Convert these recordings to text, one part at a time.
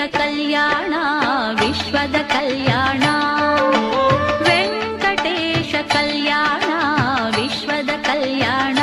ಕಲ್ಯಾಣ ವಿಶ್ವದ ಕಲ್ಯಾಣ ವೆಂಕಟೇಶ ಕಲ್ಯಾಣ ವಿಶ್ವದ ಕಲ್ಯಾಣ.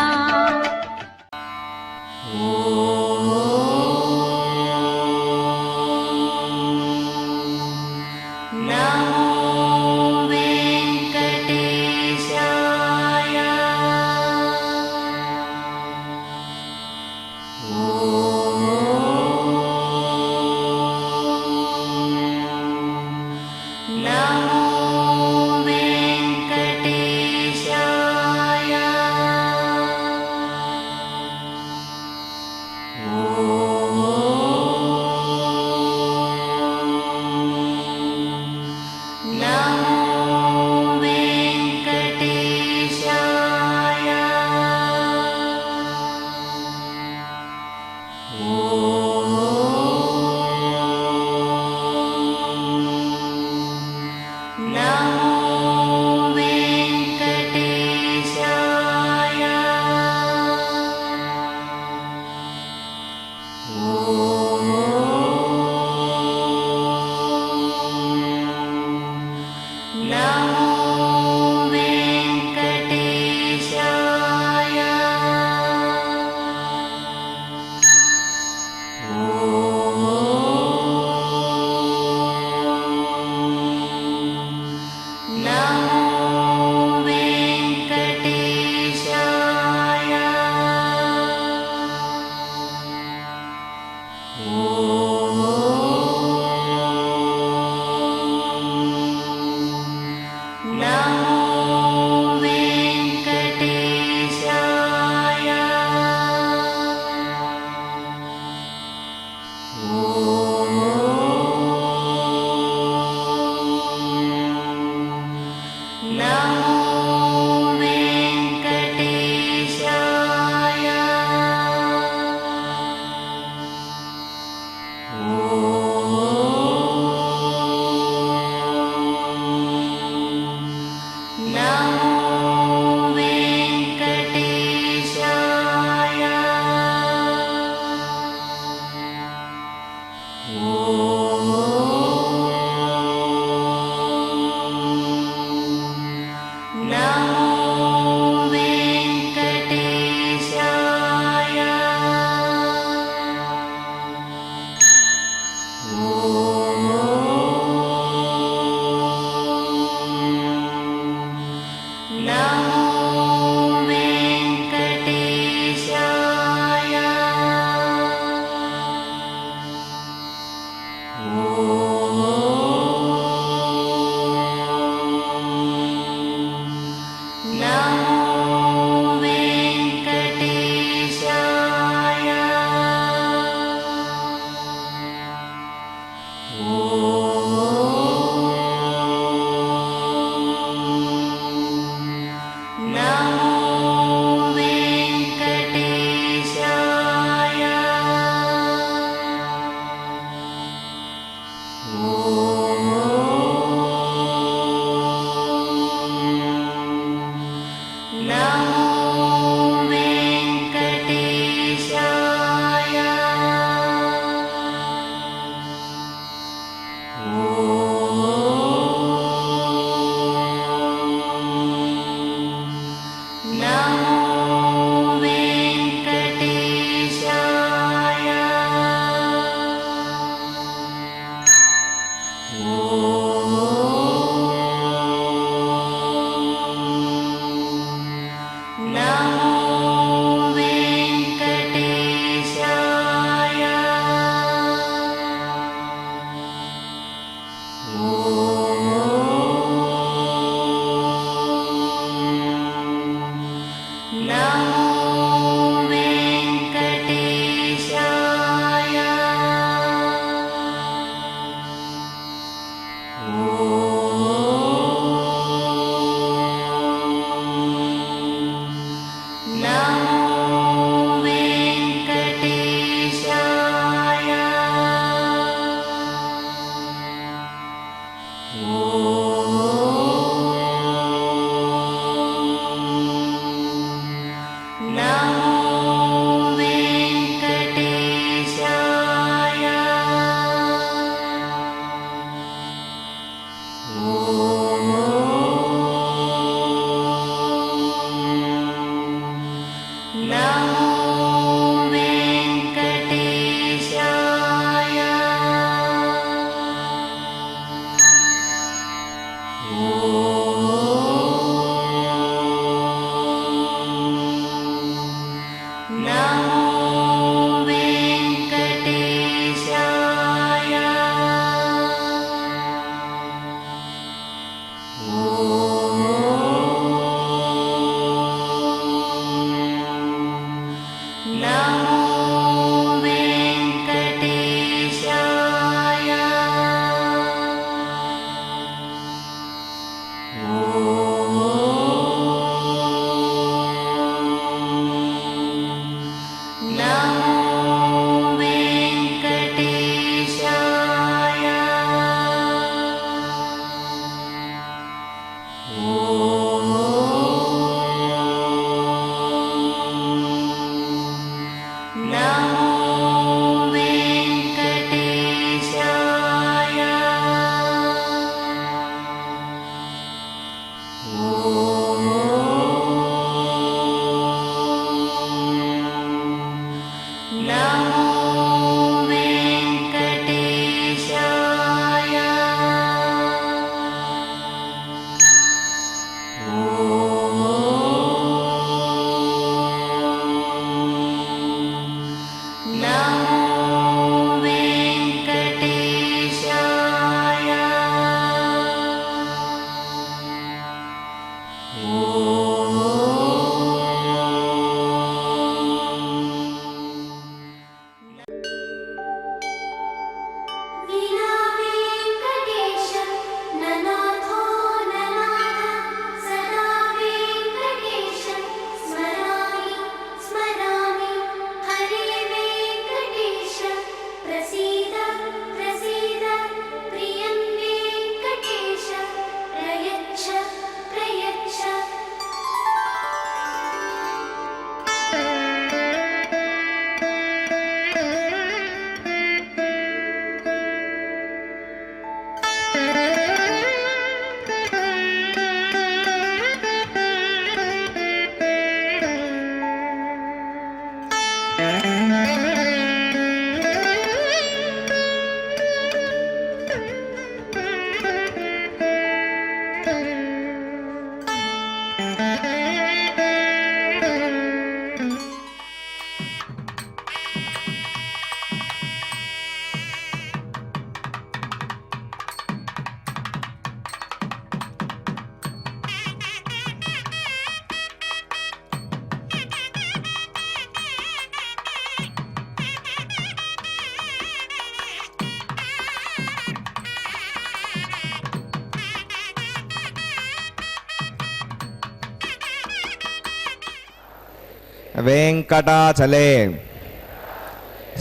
वेंकटाचले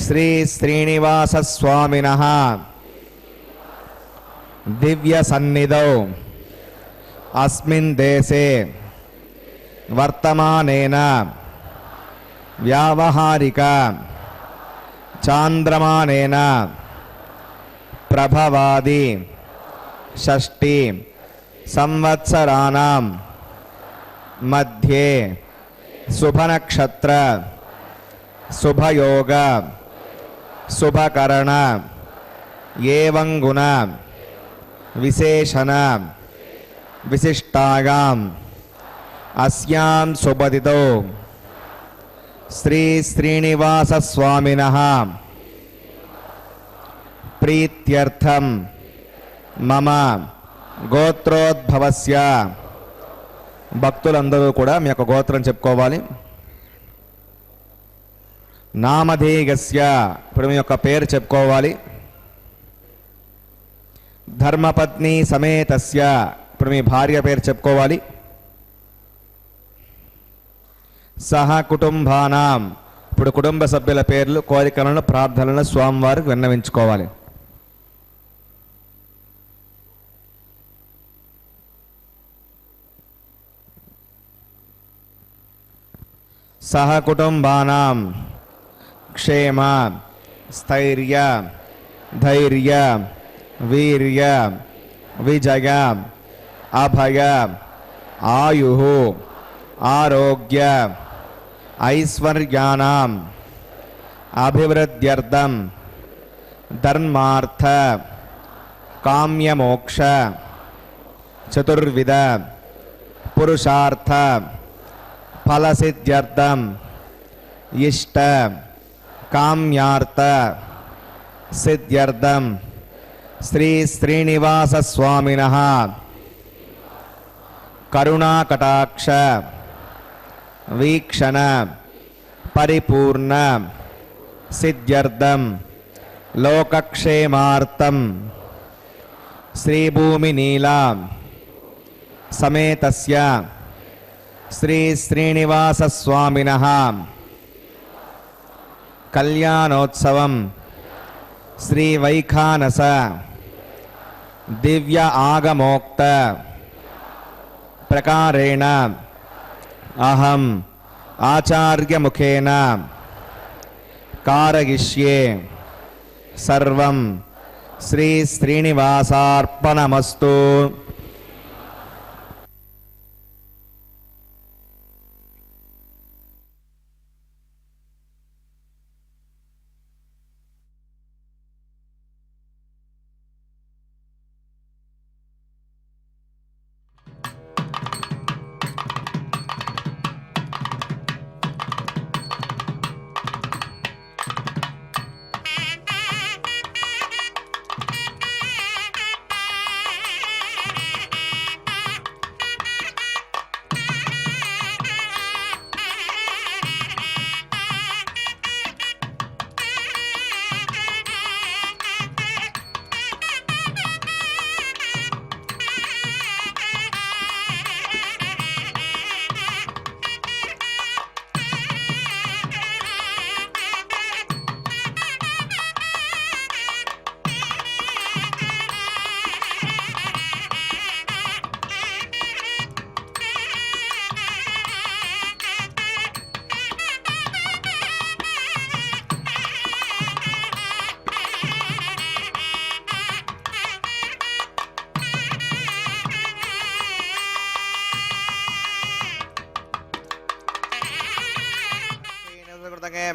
श्री श्रीनिवास स्वामिनः दिव्य सन्निधौ अस्मिन् देशे वर्तमानेन व्यावहारिक चांद्रमानेन प्रभवादि षष्ठी संवत्सराणां मध्ये शुभनक्षत्र शुभयोग शुभकरण एवं गुण विशेषण विशिष्टायां अस्यां शुभतिथौ श्री श्रीनिवास स्वामिनः प्रीत्यर्थं मम గోత్రోద్భవస్య భక్తులందరూ కూడా మీ యొక్క గోత్రం చెప్పుకోవాలి. నామధేయస్య ఇప్పుడు మీ యొక్క పేరు చెప్పుకోవాలి. ధర్మపత్ని సమేతస్య ఇప్పుడు మీ భార్య పేరు చెప్పుకోవాలి. సహ కుటుంబానాం ఇప్పుడు కుటుంబ సభ్యుల పేర్లు కోరికలను ప్రార్థనలను స్వామివారికి విన్నవించుకోవాలి. सह कुटुंबानां क्षेम स्थैर्य धैर्य वीर्य विजय अभय आयुः आरोग्य ऐश्वर्याणां अभिवृद्ध्यर्थं धर्मार्थ काम्यमोक्ष चतुर्विध पुरुषार्थ फलसिद्ध्यर्थं इष्ट काम्यार्थ सिद्ध्यर्थं श्री श्रीनिवास स्वामिनः करुणाकटाक्ष वीक्षण परिपूर्ण सिद्ध्यर्थं लोकक्षेमार्थं श्रीभूमिनीला समेतस्य श्री श्रीनिवास स्वामिनः कल्याणोत्सवं श्री वैखानस दिव्य आगमोक्त प्रकारेण अहम् आचार्य मुखेन कारयिष्ये सर्वं श्री श्रीनिवासार्पणमस्तु.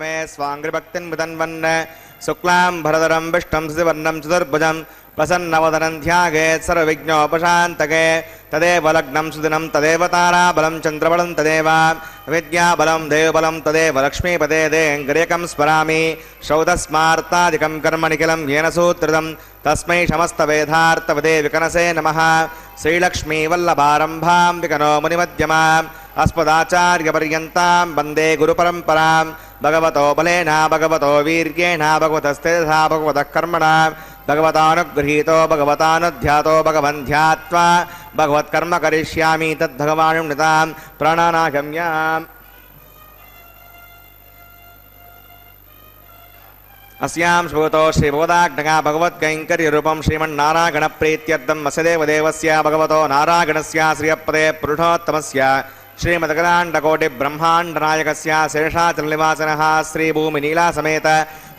मे स्वांग्रिभक्तिं विदन्वन् शुक्लां भरधरं विष्णुं शशिवर्णं चतुर्भुजं प्रसन्नवदनं ध्यायेत् सर्वविघ्नोपशान्तये तदेव लग्नं सुदिनं तदेव ताराबलं चन्द्रबलं तदेव विद्याबलं देवबलं तदेव लक्ष्मीपदे देङ्गरेकं स्मरामि शौधस्मार्तादिकं कर्म निखिलं येन सूत्रितं तस्मै समस्तवेदार्थवदे विकनसे नमः. श्रीलक्ष्मीवल्लभारम्भां विकनो मुनिमध्यमाम् अस्मदाचार्यपर्यन्तां वन्दे गुरुपरम्परां. भगवतो बलेन भगवतो वीर्येण भगवतस्तेजसा भगवतः कर्मणा भगवतानुगृहीतो भगवतानुध्यातो भगवन् ध्यात्वा भगवत्कर्म करिष्यामि तद्भगवानुनितां प्राणानागम्याम्. अस्यां श्रुतो श्रीबोधाग्नगा भगवत्कैङ्कर्यरूपं श्रीमन्नारायणप्रीत्यर्थम् अस्य देवदेवस्य भगवतो नारायणस्य श्रियपदे पुरुषोत्तमस्य श्रीमदखिलाण्डकोटिब्रह्माण्डनायकस्य शेषाचलनिवासनः श्रीभूमिनीलासमेत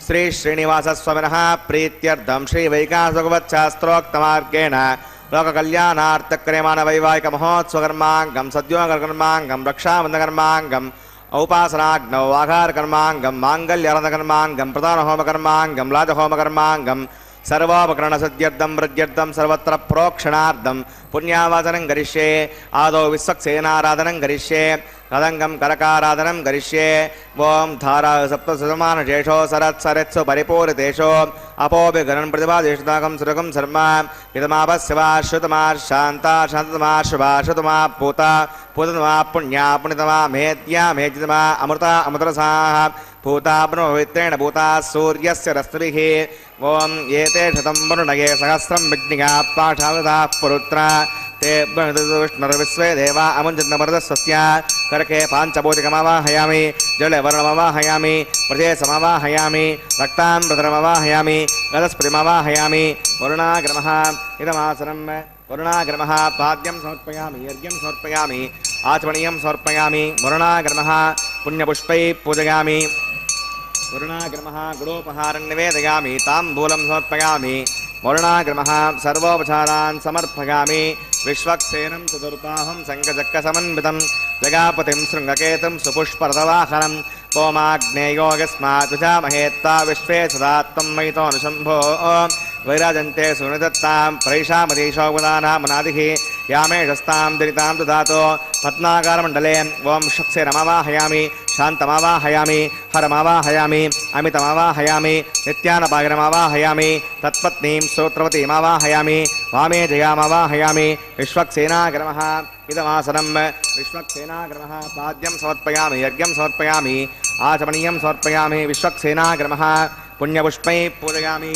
श्रीश्रीनिवासस्वामिनः प्रीत्यर्थं श्रीवैकासभगवच्छास्त्रोक्तमार्गेण लोककल्याणार्थक्रियमाणवैवाहिकमहोत्सवकर्माङ्गं सद्योगकर्माङ्गं रक्षाबन्धकर्माङ्गम् औपासनाग्नौ आघारकर्माङ्गं माङ्गल्यरथकर्माङ्गं प्रधानहोमकर्माङ्गं लाजहोमकर्माङ्गं सर्वोपकरणसिद्ध्यर्थं वृद्ध्यर्थं सर्वत्र प्रोक्षणार्थं पुण्यावाचनं करिष्ये आदौ विश्वक्सेनाराधनं करिष्ये कदङ्गं करकाराधनं करिष्ये ओं धारा सप्तशतमानशेषो सरत्सरत्सु परिपूरितेषु अपोभिगणन् प्रतिभादेशताकं सुरकं शर्म इदमापस्यवा श्रुतमा शान्ता शान्ततमा शुभा शुतमा पूता पूततमा पुण्या पुण्यतमा मेद्या मेद्यतमा अमृता अमृतरसाः भूता ब्रह्मपवित्रेण भूता सूर्यस्य रश्मिभिः ओं एते शतं वरुणगे सहस्रं विघ्निका पाठावधाः पुरुत्रा ते विष्णुर्विश्वे देवा अमुञ्चन्द्रमरुतस्वस्य करके पाञ्चभौतिकमवाहयामि जले वर्णमवाहयामि प्रदेशमवाहयामि रक्ताम्बरमवाहयामि गदस्पतिमवाहयामि वरुणाग्रमः इदमासनं वरुणाग्रमः पाद्यं समर्पयामि यज्ञं समर्पयामि आचमनीयं समर्पयामि वरुणाग्रमः पुण्यपुष्पैः पूजयामि वरुणाग्रमः गुडोपहारं निवेदयामि ताम्बूलं समर्पयामि वरुणाग्रमः सर्वोपचारान् समर्पयामि विश्वक्सेनं चतुर्बाहुं शङ्खचक्रसमन्वितं जगापतिं शृङ्गकेतुं सुपुष्परथवाहनं पोमाग्नेयोगस्मात् विजामहेत्ता विश्वे सदा त्वं मयितोऽनुशम्भो वैराजन्ते सुनिदत्तां प्रैषामतीशोपदानामनादिः यामेशस्तां दरितां ददातो पद्माकारमण्डले ओं शक्सेनमवाहयामि शान्तमवाहयामि हरमवाहयामि अमितमवाहयामि नित्यानपागिरमवाहयामि तत्पत्नीं श्रोत्रवतीमवाहयामि वामे जयामवाहयामि विश्वक्सेनाग्रमः इदमासनं विश्वक्सेनाग्रमः पाद्यं समर्पयामि यज्ञं समर्पयामि आचमनीयं समर्पयामि विश्वक्सेनाग्रमः पुण्यपुष्पैः पूजयामि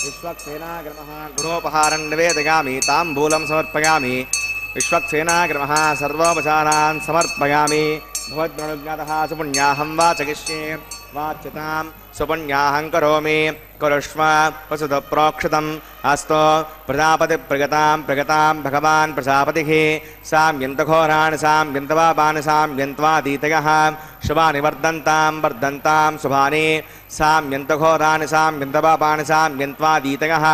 विश्वक्सेनाग्रमः गुणोपहारं निवेदयामि ताम्बूलं समर्पयामि विश्वक्सेनाग्रमः सर्वोपचारान् समर्पयामि भवद्गुणज्ञातः सुपुण्याहं वाचयिष्ये वाच्यतां सुपुण्याहं करोमि कुरुष्व वसुधप्रोक्षितम् अस्तु प्रजापतिप्रगतां प्रगतां भगवान् प्रजापतिः साम्यन्तघोराणि साम्यन्तपापानि साम्यन्त्वादीतयः शुभानि वर्धन्तां वर्धन्तां शुभानि साम्यन्तघोराणि साम्यन्तपापानि साम्यन्त्वादीतयः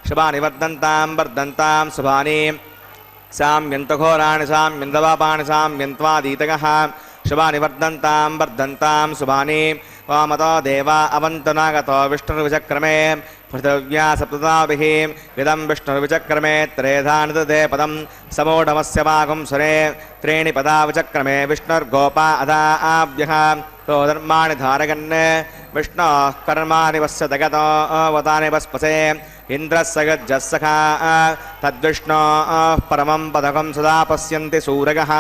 शुभानि वर्धन्तां वर्धन्तां शुभानि साम्यन्तघोराणि साम्यन्तपापानि साम्यन्त्वादीतयः शुभानि वर्धन्तां वर्धन्तां शुभानि वामतो देवा अवन्तनागतो विष्णुर्विचक्रमे पृथिव्या सप्तताभिः इदं विष्णुर्विचक्रमे त्रेधानिदधे पदं समूढमस्य वागुंसुरे त्रीणि पदा विचक्रमे विष्णुर्गोपा अधा आभ्यः तो धर्माणि धारयन् विष्णोः कर्माणि पश्यतगतो वदानि वस्पसे इन्द्रस्य गज्जः सखा तद्विष्णोः परमं पदकं सदा पश्यन्ति सूरयः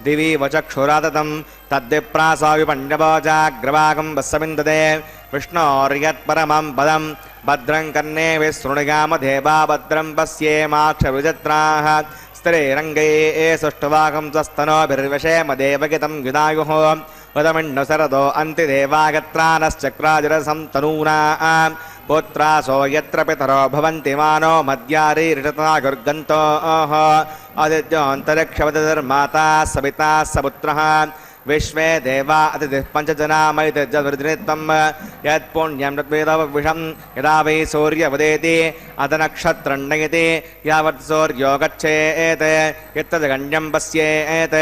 दिवि वचक्षुराततं तद्विप्रासाविपण्डवजाग्रवागं वत्सविन्दते विष्णोर्यत्परमं पदं भद्रं कर्णे विशृणुयामदेवा भद्रं पश्येमाक्षविजत्राः स्त्रीरङ्गे सुष्ठुवागं स्वस्तनोभिर्विषेम देवगितं विदायुः वदमिण्डुशरदो अन्तिदेवागत्रानश्चक्राजरसं तनूना पुत्रासो यत्र पितरो भवन्ति मानो मद्यारीरिषता गुर्गन्तोः आदित्योऽन्तरिक्षवतिर्माता सविता सपुत्रः विश्वे देवा अतिथिः पञ्चजना मयितिर्जवृद्धिनित्वं यत्पुण्यं तद्वेदविषं यदा वै सूर्यवदेति अथ नक्षत्रं नयति यावत् सूर्यो गच्छेत् यत्तद्गण्यं पश्येत्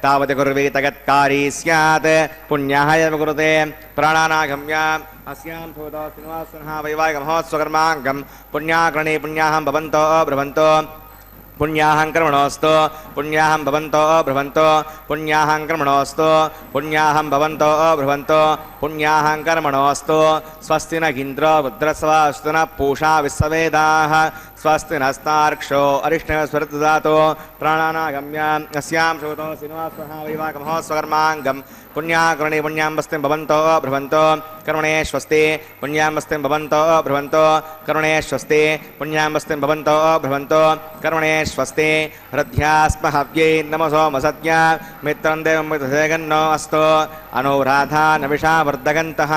तावत् कुर्वीत यत्कारी स्यात् पुण्याः एव कुरुते प्राणानागम्य अस्यां भूतो श्रीनिवासनः वैवाहिकमहोत्सवकर्माङ्गं पुण्याकरणे पुण्याहं भवन्तो ब्रुवन्तो पुण्याहं कर्मणोऽस्तु पुण्याहं भवन्तो ब्रुवन्तो पुण्याहं कर्मणोऽस्तु पुण्याहं भवन्तो ब्रुवन्तो पुण्याहं कर्मणोऽस्तु स्वस्ति न इन्द्रो रुद्रस्वस्तु न पूषा विश्ववेदाः स्वस्ति नस्तार्क्षो अरिष्णस्वरददातो प्राणानागम्य अस्यां श्रुतो श्रीनिवासः वैवाहिकमहोत्सवकर्माङ्गं पुण्याकरणे पुण्यां वस्तिं भवन्तो ब्रुवन्तो कर्मणे स्वस्ति पुण्यां वस्तिं भवन्तो ब्रुवन्तो कर्मणे स्वस्ति पुण्यां वस्तिं भवन्तो ब्रुवन्तो कर्मणे स्वस्ति हृद्यास्म हव्यै नमसो मसद्य मित्रं देवं मित्रसेगन्नो अस्तु अनुराधा नविषा वर्धगन्तः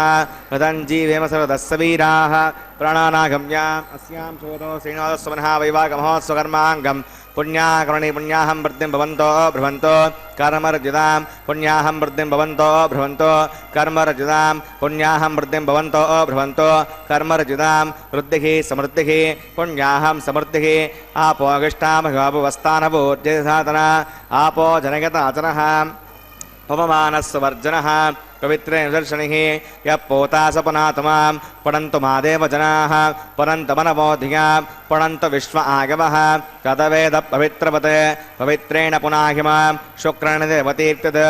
हृदञ्जीवेम सर्वदस्य वीराः प्राणानागम्य अस्यां शोधो श्रीनिवासस्वनः वैवागमहोत्सवकर्माङ्गम् पुण्याकर्मणि पुण्याहं वृद्धिं भवन्तो भ्रुवन्तो कर्मरजितां पुण्याहं वृद्धिं भवन्तो भ्रुवन्तो कर्मरजितां पुण्याहं वृद्धिं भवन्तो भ्रुवन्तो कर्मरजितां वृद्धिः समृद्धिः पुण्याहं समृद्धिः आपो अगिष्टामघापुवस्तानभूर्जसाधना आपो जनगताचरः पवमानस्वर्जनः पवित्रे दर्शनिः यः पोता सपनातमां पठन्तु मादेव जनाः पठन्तमनमोधिया पठन्तु विश्व आगमः कदवेद पवित्रवत् पवित्रेण पुनाहिमां शुक्रेण देवतीर्त्यत्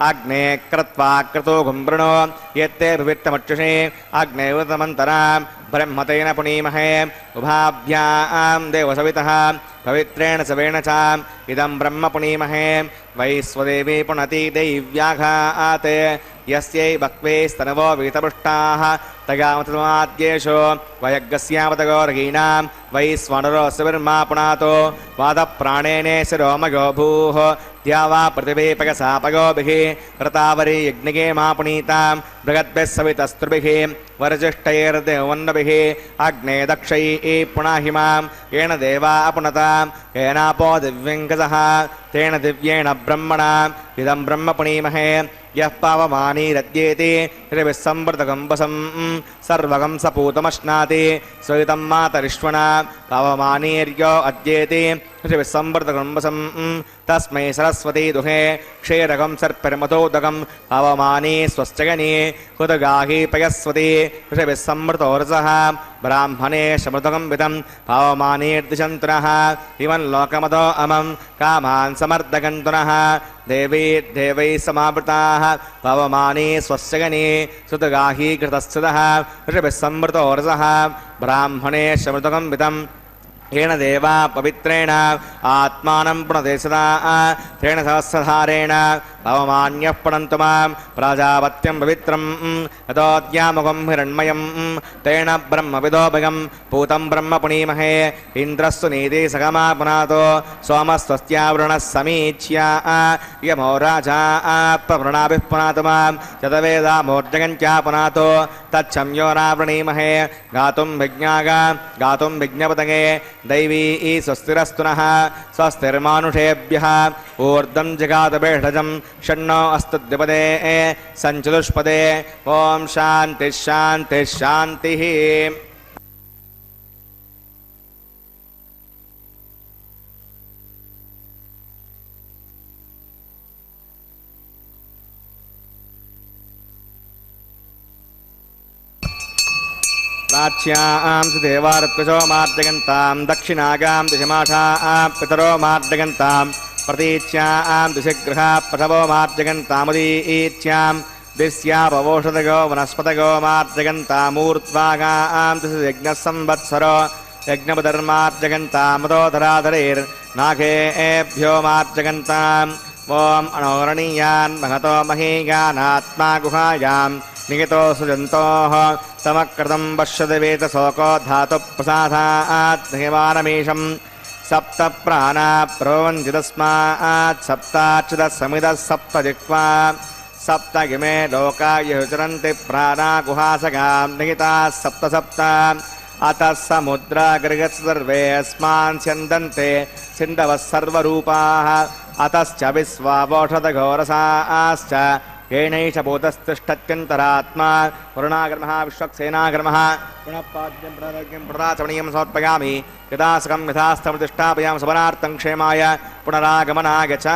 अग्ने कृत्वा क्रतो गुम्बृणो यत्ते पवित्रमक्षुषे अग्ने उतमन्तरां ब्रह्मतेन पुनीमहे उभाभ्यां देवसवितः पवित्रेण सवेण च इदं ब्रह्म पुनीमहे वैश्वदेवी पुनति दैव्याघात् यस्यै भक्वे स्तनवो वीतपृष्टाः तगामतमाद्येषु वयग्गस्यावतगोरगीणां वैश्वानरोऽस्य विर्मा पुनातो वादप्राणेने शिरोमयो भूः द्यावा प्रतिभेपकसापगोभिः रतावरी यज्ञिके मा पुनीतां बृहद्भिः सवितस्त्रुभिः वरजिष्ठैर्देवन्नभिः अग्ने दक्षैः पुनाहिमां येन देवा अपुनतां येनापो दिव्यङ्कसः तेन दिव्येण ब्रह्मणा इदं ब्रह्म पुनीमहे यः पावमानीरद्येति हृविस्संवृतगम्बसं सर्वगं सपूतमश्नाति स्वयुतं मातरिष्वणा पावमानीर्यो अद्येति हृविस्संवृतगम्बसं तस्मै सरस्वती दुहे क्षीरकं सर्पिर्मतोदकं पावमानी स्वश्चगनी हुतगाही पयस्वती हृविस्संवृतोरसः ब्राह्मणे शमृतकं विदं पावमानीर्दिशन्तुनः इमं लोकमतो अमं कामान् समर्दगन्तुनः देवी देवैः समावृताः पवमानी स्वस्यगनी सुतगाही कृतस्थितः ऋभिस्संवृतोरसः ब्राह्मणे शमृतकं विदं येन देवा पवित्रेण आत्मानं पुनते सदा तेन सहस्रधारेण पवमान्यः पुनन्तु मां प्राजापत्यं पवित्रं यतोऽद्यामुखं हिरण्मयं तेन ब्रह्मविदोभगं पूतं ब्रह्म पुनीमहे इन्द्रस्तु नीति सगमा पुनातो सोमस्वस्त्यावृणः समीच्या यमो राजा प्रवृणाभिः पुनातु मां चतवेदामोर्जगन्त्या पुनातो तच्छम्यो नावृणीमहे गातुं विज्ञागा गातुं विज्ञपतगे दैवी स्वस्तिरस्तुनः स्वस्तिर्मानुषेभ्यः ऊर्ध्वं जगातभेषजं षण्णो अस्तु द्विपदे सञ्चतुष्पदे ॐ शान्तिः शान्तिः शान्तिः। प्राच्यां देवारत्वचो मार्जगन्तां दक्षिणागां दिशमाठां पितरो मार्जगन्तां प्रतीच्यां दिशगृहा पशवो मार्जगन्तामुदीच्यां दिस्यापवोषधगो वनस्पतगो मार्जगन्तामूर्ध्वागां दिशयज्ञसंवत्सरो यज्ञपदर्मार्जगन्तामदोधराधरेर्नाघेभ्यो मार्जगन्ताम् ॐ अणोरणीयान् महतो महीयानात्मा गुहायां निहितो सुजन्तोः तमकृतं पश्यदेवेतशोको धातुप्रसादात् हिमानमीशं सप्त प्राणा प्रवन्ति तस्मात् सप्ताच्युतः समितः सप्त जिह्वा सप्त इमे लोका युचरन्ति प्राणा गुहासगां निहिताः सप्त सप्त अतः समुद्रागृहस्य सर्वे अस्मान् स्यन्दन्ते सिन्धवः सर्वरूपाः अतश्च विश्वावोषधघोरसाश्च येनैष भूतस्तिष्ठत्यन्तरात्मा वरुणागर्मः विश्वक्सेनागर्मः पुनः पाद्यं प्रदाज्ञं प्रदाचमणीयं समर्पयामि यथासकं यथास्थमतिष्ठापयामि समनार्थं क्षेमाय पुनरागमनाय च।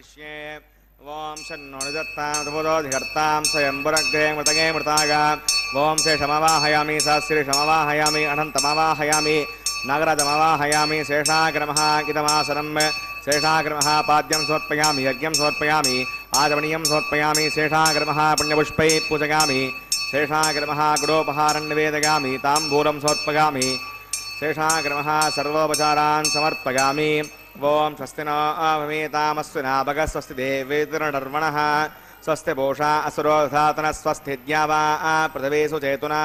करिष्ये ओम शन्नो निदत्तां प्रबोधोधिकर्तां स्वयंवरग्रे मृतगे मृतागा ओम शेषमवाहयामि सहस्रेशमवाहयामि अनन्तमवाहयामि नागराजमवाहयामि शेषाग्रमः इदमासनं शेषाग्रमः पाद्यं समर्पयामि यज्ञं समर्पयामि आचमनीयं समर्पयामि शेषाग्रमः पुण्यपुष्पैः पूजयामि शेषाग्रमः गुडोपहारं निवेदयामि ताम्बूलं समर्पयामि शेषाग्रमः सर्वोपचारान् समर्पयामि ओम स्वस्ति नो अभवेतामस्विना भगः स्वस्ति देवेतरनर्वणः स्वस्ति पूषा असुरो धातनः स्वस्ति द्यावा पृथिवीषु चेतुना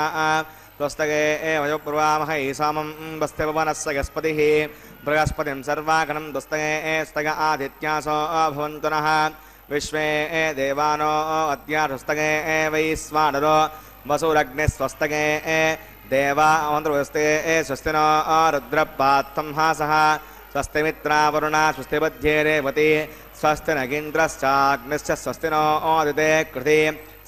स्वस्तगे वयोपूर्वामहै सामं वस्ति भुवनस्य यस्पतिः बृहस्पतिं सर्वागणं दुस्तगे स्तग आदित्यासो भवन्तु नः विश्वे देवानो अद्यास्तगे वैश्वानरो वसुरग्निः स्वस्तगे देवा अमन्त्रवस्ते स्वस्ति नो रुद्रपात्तं हासः स्वस्ति मित्रावरुणा स्वस्ति बध्ये रेवती स्वस्ति नगीन्द्रश्चाग्निश्च स्वस्ति नो ओदिते कृति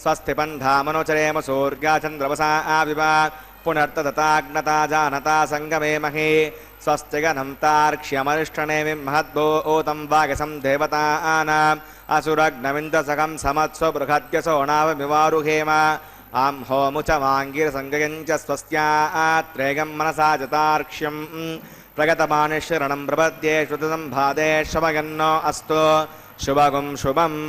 स्वस्ति पन्था मनुचरेम सूर्या चन्द्रवसा आविवा पुनर्तदताग्नता जानता सङ्गमे महि स्वस्ति गणं तार्क्ष्यमरिष्टनेमि महद्भूतं वागसं देवतानाम् असुरग्नविन्दसखं समत्स्व बृहद्यसो नावमिवारुहेम आं होमुचमाङ्गिरसङ्गयञ्च स्वस्त्यात्रेयं मनसा जतार्क्ष्यं प्रगतमानिशरणं प्रपद्ये श्रुतसम्भादे शवगन्नो अस्तु शुभगुं शुभम्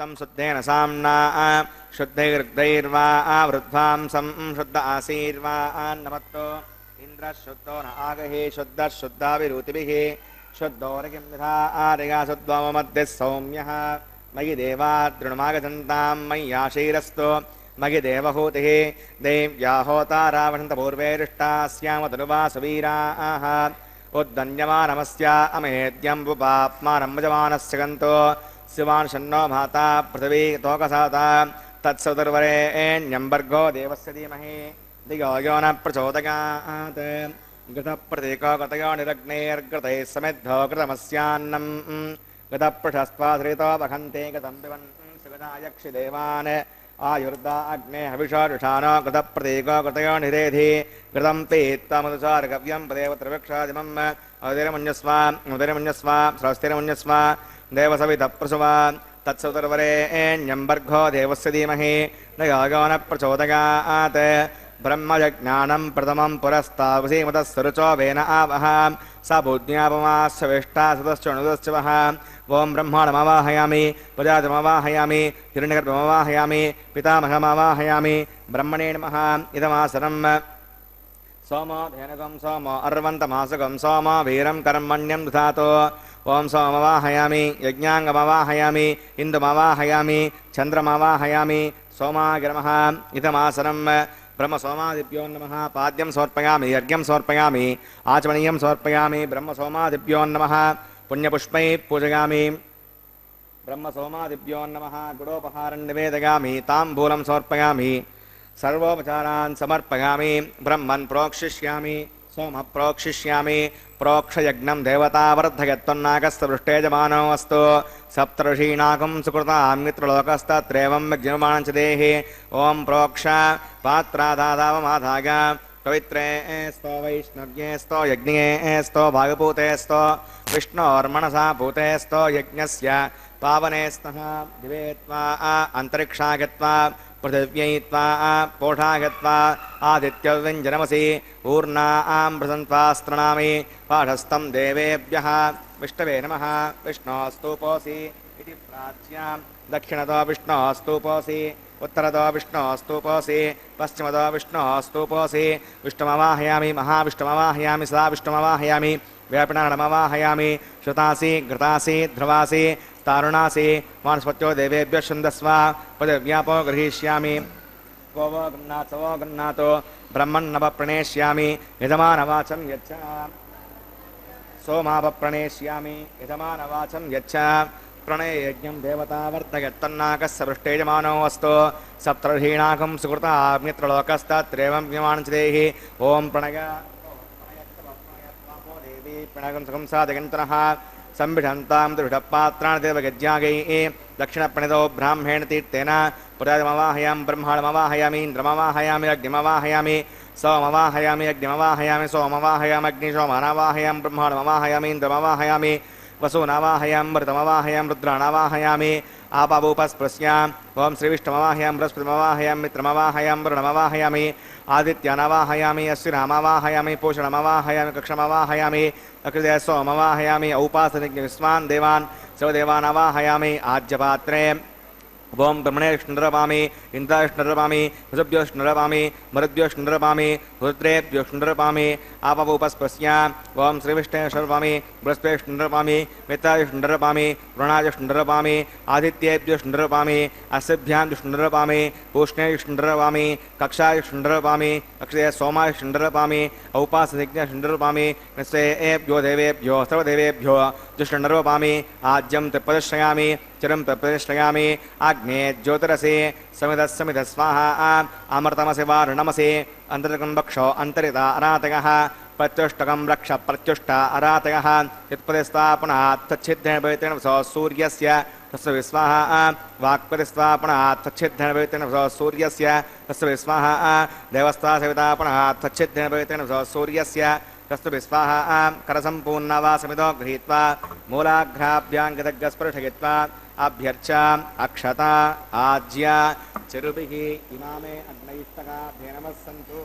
तं शुद्धेन साम्ना शुद्धैर्दैर्वा वृद्धांसं शुद्ध आसीर्वा नमत्तो इन्द्रः शुद्धो न आगहि शुद्धः शुद्धाविरूतिभिः शुद्धोरगिं विधा आर्या शुद्ध्वमध्यः सौम्यः मयि देवा दृढमागच्छन्तां मय्याशीरस्तु मयि देवहूतिः देव्या होतारावणन्तपूर्वैरिष्टास्यामतनुवासवीराः उद्दन्यमानमस्या अमेद्यं पुपाप्मानमजमानस्य गन्तो शिवान् शन्नो भाता पृथिवी तोकसाता तत्सुदुर्वरेण्यम्बर्गो देवस्य धीमहि धियो यो न प्रचोदयात् घृतप्रतीको गतयो निरग्नेर्घृतैः समिद्धो घृतमस्यान्नम् गतपृषस्त्वाश्रितो वहन्ते गतं पिबन् सुगदायक्षि देवान् आयुर्दा अग्ने हविषारुषानो गतप्रतीको गतयो निरेधि घृतं पीत्वामधुचार्गव्यं पदेव त्रिवृक्षादिमम् उदयमुन्यस्व स्वस्तिरमुन्यस्व देवसवितः तत्सुदुर्वरेण्यम्बर्गो देवस्य धीमहि न यो न प्रचोदयात् ब्रह्मजज्ञानं प्रथमं पुरस्तावसीमतः सुरुचो वेन आवह स भूज्ञापमाश्चविष्टा सतश्चनुदश्च वः ॐ ब्रह्माणमवाहयामि प्रजातमवाहयामि हिरण्यगर्भमवाहयामि पितामहमवाहयामि ब्रह्मणे नमः इदमासनं सोमो धेनुकं सोमो अर्वन्तमासुकं सोमो वीरं कर्मण्यं दधातो ॐ सोमवाहयामि यज्ञाङ्गमवाहयामि इन्दुमवाहयामि चन्द्रमवाहयामि सोमागिरमः इदमासनं ब्रह्मसोमादिभ्यो नमः पाद्यं समर्पयामि यज्ञं समर्पयामि आचमनीयं समर्पयामि ब्रह्मसोमादिभ्यो नमः पुण्यपुष्पैः पूजयामि ब्रह्मसोमादिभ्यो नमः गुडोपहारं निवेदयामि ताम्बूलं समर्पयामि सर्वोपचारान् समर्पयामि ब्रह्मन् प्रोक्षिष्यामि सोमः प्रोक्षिष्यामि प्रोक्षयज्ञं देवतावर्धयत्वन्नाकस्तपृष्टेजमानो अस्तु सप्तऋषीणाकं सुकृतां मित्रलोकस्तत्रैवं यज्ञमानं च देहि ॐ प्रोक्ष पात्रादादावमाधाय पवित्रे स्तो वैष्णव्ये स्तो यज्ञे स्तो भागपूते स्तो विष्णोर्मणसा पूते स्तो यज्ञस्य पावने स्तः दिवे त्वा अन्तरिक्षा गत्वा पृथिव्यै त्वा पोषा गत्वा आदित्यव्यञ्जनमसि ऊर्णां प्रसन्त्वास्त्रणामि पाठस्थं देवेभ्यः विष्णवे नमः विष्णोस्तूपोऽसि इति प्राच्यां दक्षिणतो विष्णोस्तूपोऽसि उत्तरतो विष्णोस्तूपोऽसि पश्चिमतो विष्णोस्तूपोऽसि विष्णुमवाहयामि महाविष्णुमवाहयामि सदा विष्णुमवाहयामि व्यापिणानमवाहयामि श्रुतासि घृतासि ध्रुवासि तारुणासि मानस्पत्यो देवेभ्यः शुन्दस्व पदव्यापो गृहीष्यामि को वो गृह्णात् स वो गृह्णातो ब्रह्मन्नवप्रणेष्यामि यजमानवाचं यच्च सोमावप्रणेष्यामि यजमानवाचं यच्च प्रणययज्ञं देवतावर्धयत्तन्नाकस्य पृष्ठेजमानो अस्तु सप्तर्षीणाकं सुकृतामित्रलोकस्तत्रैवं विमानं च देहि ॐ प्रणय देवी प्रणयं सुखं साधयन्तनः संभिषन्तां दृढपात्राणि देवगज्ञागैः दक्षिणप्रणितो ब्राह्मेण तीर्थेन पुराजमवाहयामि ब्रह्माणमवाहयामि इन्द्रमवाहयामि अग्निमवाहयामि सोमवाहयामि अग्निमवाहयामि सोमवाहयामि अग्निशोमानवाहयामि ब्रह्माणमवाहयामि इन्द्रमवाहयामि वसूनावाहयामि मृतमवाहयामि रुद्राणावाहयामि आपावूपस्पृश्याम् ॐ श्रीविष्णुमवाहयामि बृहस्पतिमवाहयामि मित्रमवाहयामि वरुणमवाहयामि आदित्यानवाहयामि अश्विनामवाहयामि पूषणमवाहयामि कक्षमवाहयामि अकृते सोमवाहयामि औपासनिज्ञविस्वान् देवान् सर्वदेवानवाहयामि आज्यपात्रे ओम ब्रह्मणे विष्णुरपामि इंद्राय विष्णुरपामि वसुभ्यो विष्णुरपामि मरुद्भ्यो विष्णुरपामि रुद्रेभ्यो विष्णुरपामि आपावूपस्पृश्याम् ओम श्रीविष्णुरपामि बृहस्पते विष्णुरपामि मित्राय विष्णुरपामि वरुणाय विष्णुरपामि आदित्येभ्यो विष्णुरपामि अस्यभ्यां विष्णुरपामि पूष्णे विष्णुरपामि कक्षाय विष्णुरपामि अक्षये सोमाय विष्णुरपामि औपासनिज्ञ विष्णुरपामि निश्चयेभ्यो देवेभ्यो सर्वदेवेभ्यो विष्णुरपामि आज्यं तत्प्रदर्शयामि चिरं प्रप्रदर्शयामि अग्ने ज्योतिरसि समिधः स्वाहा अमृतमसि वारुणमसि अन्तर्गं वक्षो अन्तरिता अरातयः प्रत्युष्टकं रक्ष प्रत्युष्ट अरातयः यत्पतिस्वापणात् तच्छिद्धेन पवित्रेण वसो सूर्यस्य तस्य विस्वाहा वाक्पतिस्वापणात् तच्छिद्धेन पवित्रेण वसो सूर्यस्य तस्य विस्वाहा देवस्वासवितापणात् तच्छिद्धेन पवित्रेण वसो सूर्यस्य तस्तु विस्वाहा करसम्पूर्णवासमिदो गृहीत्वा मूलाघ्राभ्याङ्गदग्गस्पृशयित्वा अभ्यर्च अक्षता आज्य चिरुभिः इमामे अग्नैस्तकाभ्ये नमः सन्तु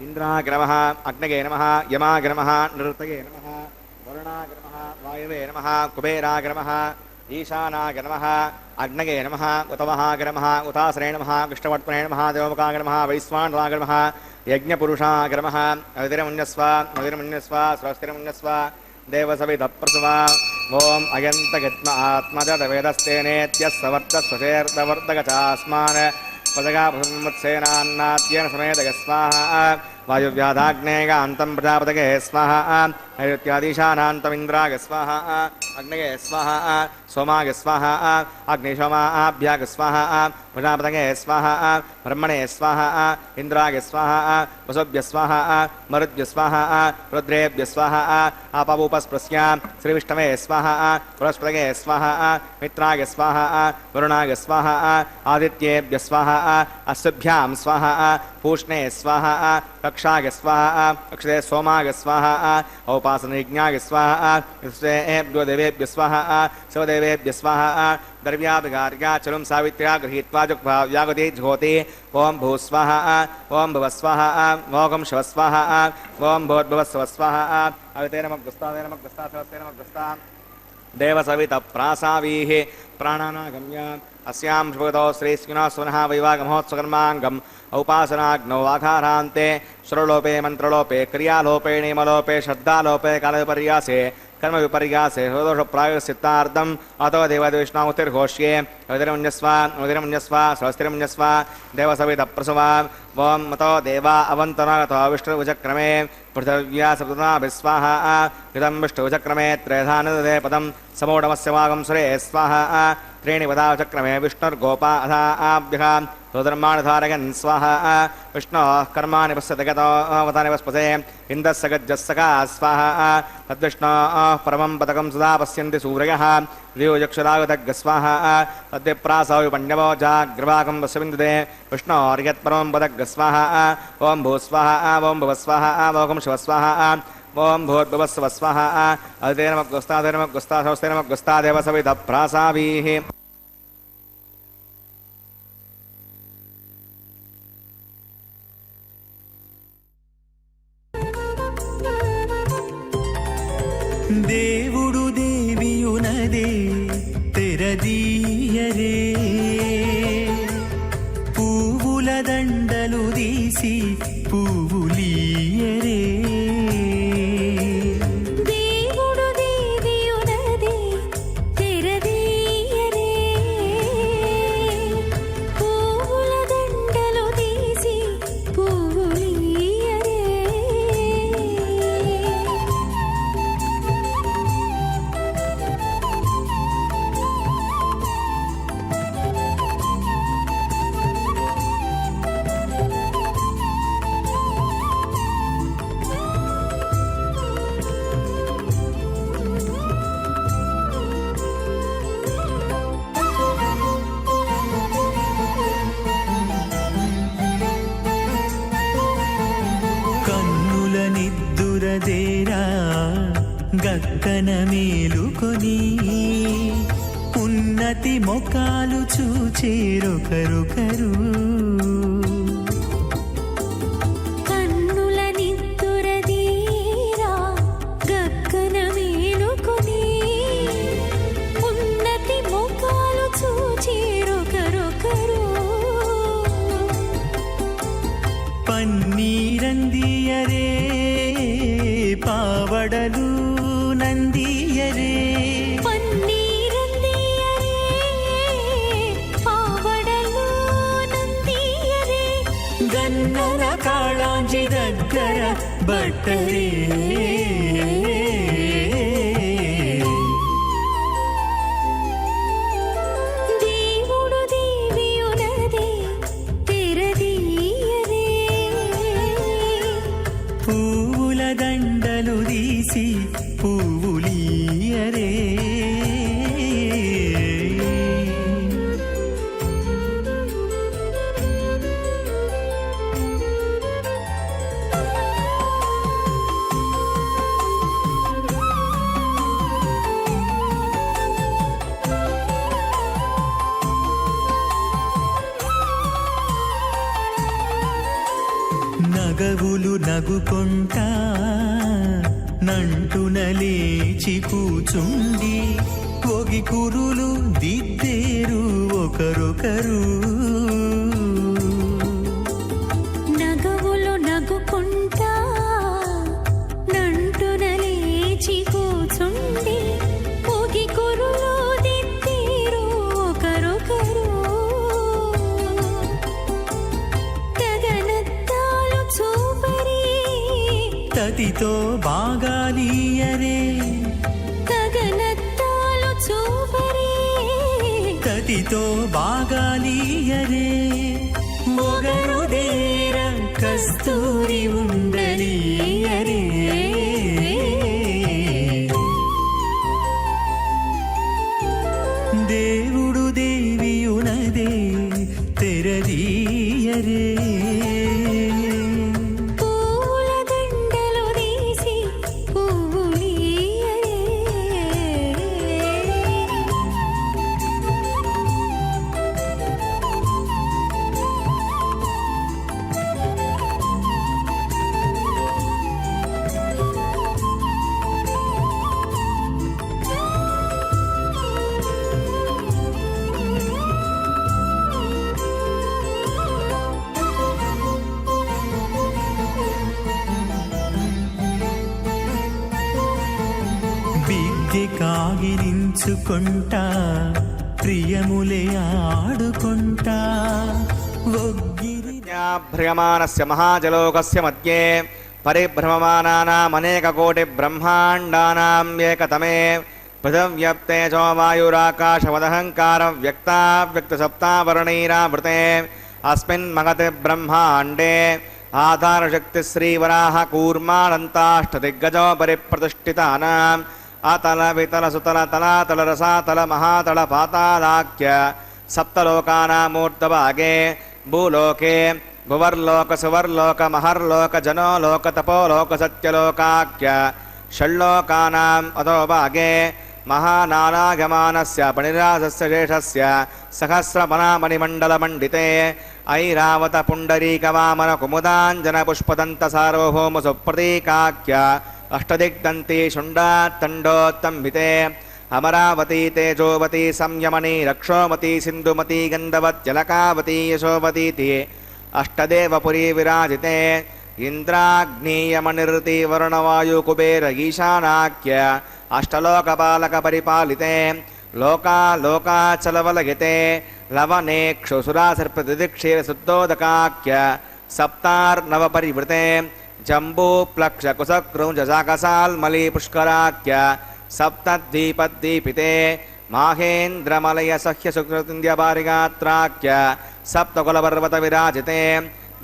इन्द्राय नमः अग्नये नमः यमाय नमः निरुतये नमः वरुणाय नमः वायवे नमः कुबेराय नमः ఈశానాయ నమః అగ్నగే నమః ఉతవహాయ నమః ఉతాసనే నమః విష్ణువర్త్మనే నమః దేవముఖాయ నమః వైశ్వానరాయ నమః యజ్ఞపురుషాయ నమః అవితిరమున్యస్వ అవితిరమున్యస్వ స్వస్తిరమున్యస్వ దేవసవితప్రసవ ఓం అయంతగత్మ ఆత్మజ వేదస్తేనేత్యः సవర్తస్వచేర్దవర్తగచాస్మాన్ పదగాభుమత్సేనాన్నాద్యేన సమేతగ స్వాహా వాయువ్యాధాగ్నేయాన్తం ప్రజాపతగే స్వాహా నైరుత్యాదీశానాంతమింద్రాగ స్వాహా అగ్నగే స్వాహా సోమాగ స్వాహా అగ్నిశోమాభ్యాగ స్వాహా ప్రజాపతగే స్వాహా బ్రహ్మణే స్వాహా ఇంద్రాగ స్వాహా వసుభ్య స్వాహా మరుద్భ్య స్వాహా రుద్రేభ్య స్వాహా ఆపవూపస్పృశ్య శ్రీవిష్ణవే స్వాహా బృహస్పతగే స్వాహా మిత్రాగ స్వాహా వరుణాగ స్వాహా ఆదిత్యేభ్య స్వాహా అశ్వభ్యాం స్వాహా పూష్ణే స్వాహా కక్షాగ స్వాహా అక్షరే సోమాగ స్వాహా ఔపాసనయజ్ఞాగ స్వాహా విశ్వేభ్యో దేవేభ్య స్వాహా శివదేవేభ్య స్వాహా ద్రవ్యాభిగార్యాచలం సావిత్ర్యా గృహీత్వా జుగ్భావ్యాగతి జ్యోతి ఓం భూస్వాహా ఓం భువస్వాహా ఓం శివస్వాహా ఓం భూర్భువస్వస్వాహా అవితేనమగ్రస్తాదేనమగ్రస్తాదేనమగ్రస్తా దేవసవితప్రాసావీః ప్రాణానాగమ్య అస్యాం శుభగతో శ్రీస్మినో సునః వైవాగమహోత్సకర్మాంగం ఔపాసనాగ్నౌ ఆఘారాంతే స్వరలోపే మంత్రలోపే క్రియాలోపే నియమలోపే శ్రద్ధాలోపే కాలవిపర్యాసే कर्म विपर्यासे दोष प्रायश्चित्तार्थम अतो देवादिविष्णामुतिर्घोष्ये अवितिरमुन्यस्व स्वस्तिरमुन्यस्व देवसवितप्रसवा ओं मतो देवा अवन्तनागतो विष्णुभुजक्रमे पृथिव्या सप्तनाभिस्वाहा कृतं विष्णुभुजक्रमे त्रयधानदे पदं समूढमस्य वागं सुरे स्वाहा त्रीणि पदाचक्रमे विष्णुर्गोपा अथाभ्यः रुद्रमाणधारयन् स्वाहा विष्णोः कर्माणि पश्यति गतोऽवतानि वस्पते इन्दस्य गज्जस्सका स्वाहा तद्विष्णोः परमं पदकं सदा पश्यन्ति सूर्यः द्वियोजक्षरागतग् स्वाहा तद्विप्रासौ विपण्यवो जाग्रवाकं पश्यविन्दते विष्णोर्यत्परमं पदग् स्वाहा ॐ भूस्वाहा ॐ भुवस्वाहा ॐ शिवस्वाहा ओं भूर्भुवस्वस्वाहा अदितेनमग्रस्तादेनमग्रस्ता देवसवितप्रासावीः దేవుడు దేవియునదే తెరదీయరే పువ్వుల దండలు తీసి పువ్వులీయరే దేవుడు దేవియునదే తెరదీయరే పువ్వుల దండలు తీసి పువ్వులీయరే కన్నుల నిద్దురదేరా గక్కన మేలుకొని ఉన్నతి మొకాలు చూచేరొకరొకరు కన్నుల నిద్దురదీరా గగ్గన మేలుకొని ఉన్నతి ముఖాలు చూచేరొకరొకరు పన్నీరందియరే పావడలు నందియరే పన్నీరందియరే పావడలు నందియరే గన్నర కాళాంజి దగ్గర బట్టరే దేవుడు దేవియునదే తెరదీయరే పువ్వుల దండలు తీసి పువ్వులీయరే నగవులు నగుకొంటా నంటున లేచి కూచుండి ఒక భోగి కురులు దిద్దేరు ఒకరొకరు నగవులు నగుకుంటా నంటున లేచి కూచుండి పొగి కురులు దిద్దేరు ఒకరొకరు గగనత్తాలు చూపరి తతితో బాగాలీయరే గగనత్తాలు చూపరి తతితో బాగాలీయరే మొగరు దేర కస్తూరి ఉండలీయరే దేవుడు దేవియునదే తెరదీయరే పూల దండలు తీసి పువ్వులీయరే విద్య కాగిలించుకుంటా ప్రియములే ఆడుకుంటా ఒగ్గిరి భ్రయమానస్య మహాజలోకస్య మధ్యే పరిభ్రమమానానామనేకకోటి బ్రహ్మాండానాం ఏకతమే పృథవ్యప్తేజో వాయురాకాశవదహంకార వ్యక్తావ్యక్తసప్తావరణైరావృతే అస్మిన్ మహతి బ్రహ్మాండే ఆధారశక్తి శ్రీవరాహ కూర్మానంతాష్టదిగ్గజో పరిప్రతిష్ఠితానాం అతల వితల సుతల తలాతల రసాతల మహాతల పాతాళాఖ్య సప్తలోకానామూర్ధభాగే భూలోకే భువర్లోక సువర్లోక మహర్లోక జనోలోక తపోలోక సత్యలోకాఖ్య షణ్లోకానాం అధోభాగే మహానానాగమానస్య పణిరాజస్య శేషస్య సహస్రమణామణిమండలమండితే ఐరావత పుండరీకవామన కుముదాంజన పుష్పదంత సార్వభౌమ సుప్రతీకాఖ్య అష్టదిగ్దంతి శుండాత్తండోత్తంభితే అమరావతీ తేజోవతి సంయమని రక్షోమతి సింధుమతి గంధవత్యలకావతి యశోవతీతి అష్టదేవపురీ విరాజితే ఇంద్రాగ్నేయమనిర్తి వరుణవాయు కుబేర ఈశానాఖ్య అష్టలోకపాలక పరిపాలితే లోకాలోకాచలవలగితే లవనేక్షుసురాసర్పతిదిక్షీర శుద్ధోదకాఖ్య సప్తార్నవ పరివృతే జంబూప్లక్ష కుశక్రౌంజసాకసాల్మలీ పుష్కరాఖ్య సప్తద్వీపద్వీపితే మాహేంద్రమలయ సహ్య సుకృతింద్యపారిగాత్రాఖ్య సప్తకులపర్వత విరాజితే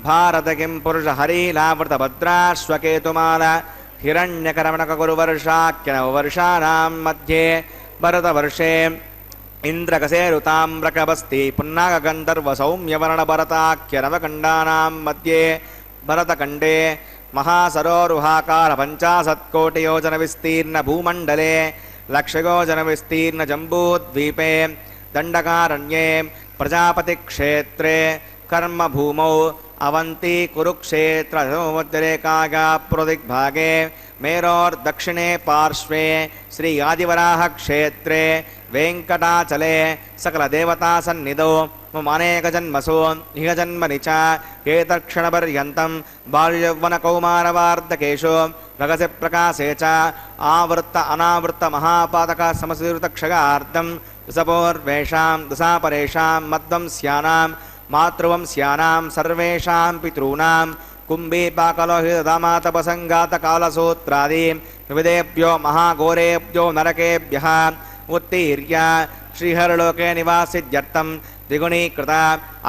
భారత కిం పురుష హరీలావృత భద్రాశ్వకేతుమాల హిరణ్యకరమణకగురువర్షాఖ్య నవవర్షానాం మధ్యే భరతవర్షే ఇంద్రకసేరుతామ్రకబస్తి పున్నాగగంధర్వ సౌమ్యవర్ణ భరతాఖ్య నవఖండానాం మధ్యే భరతఖండే మహాసరోరుహాకార పంచాశత్కోటియోజన విస్తీర్ణ భూమండలే లక్షయోజన విస్తీర్ణ జంబూద్వీపే దండకారణ్యే ప్రజాపతి క్షేత్రే కర్మభూమౌ అవంతి కురుక్షేత్ర సముద్రేకాగా పురదిగ్భాగే మేరోర్దక్షిణే పార్శ్వే శ్రీ ఆదివరాహ క్షేత్రే వెంకటాచలే సకల దేవతా సన్నిధౌ మమనేక జన్మసు ఇహ జన్మని చ ఏతక్షణపర్యంతం బాల్యౌవన కౌమారవార్ధకేషు రగసి ప్రకాశే చ ఆవృత్త అనావృత్త మహాపాతక సమశీర్త క్షగార్థం దశపూర్వేషాం దశాపరేషాం మధ్వంస్యానాం మాతృవంస్యానాం సర్వేషాం పితॄణాం కుంభీపాకలోహితదామాతపసంగాతకాలసూత్రాది వివిధేభ్యో మహాఘోరేభ్యో నరకేభ్యః ఉత్తీర్య శ్రీహరలోకే నివాసిత్యర్థం ద్విగుణీకృత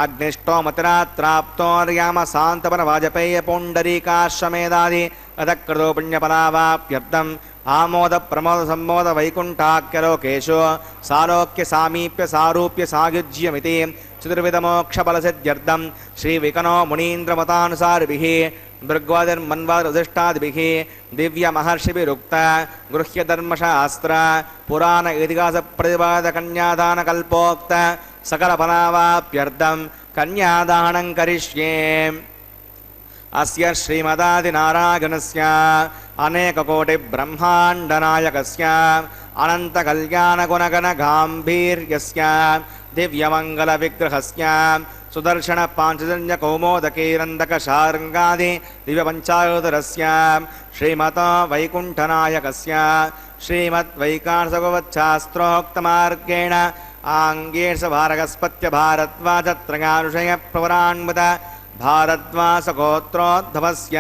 అగ్నిష్టోమతిరాత్రాప్తోర్యామ శాంతపన వాజపేయ పుండరీకాశ్వమేధాది అధకృతో పుణ్యఫలావాప్యర్థం ఆమోద ప్రమోద సంమోద వైకుంఠాఖ్యలోకేషు సాలోక్య సామీప్య సారూప్య సాయుజ్యమితి చతుర్విధమోక్షఫలసిద్ధ్యర్థం శ్రీవికనో మునీంద్రమతానుసారిభిః భృగ్వాదిర్మన్వాదిష్టాదిభిః దివ్యమహర్షిభిరుక్త గృహ్యధర్మశాస్త్ర పురాణ ఇతిహాస ప్రతిపాద కన్యాదానకల్పోక్త సకలఫలావాప్యర్థం కన్యాదానం కరిష్యే. అస్య శ్రీమదాదినారాయణస్య అనేకకోటి బ్రహ్మాండనాయకస్య अनन्तकल्याणगुणगणगाम्भीर्यस्य दिव्यमङ्गलविग्रहस्य सुदर्शनपाञ्चजन्यकौमोदकीरन्दकशार्ङ्गादि दिव्यपञ्चायोधरस्य श्रीमता वैकुण्ठनायकस्य श्रीमद्वैकासगवच्छास्त्रोक्तमार्गेण आङ्गेशभारगस्पत्य भारद्वाजत्रयानुषयप्रवरान्वित भारद्वासगोत्रोद्भवस्य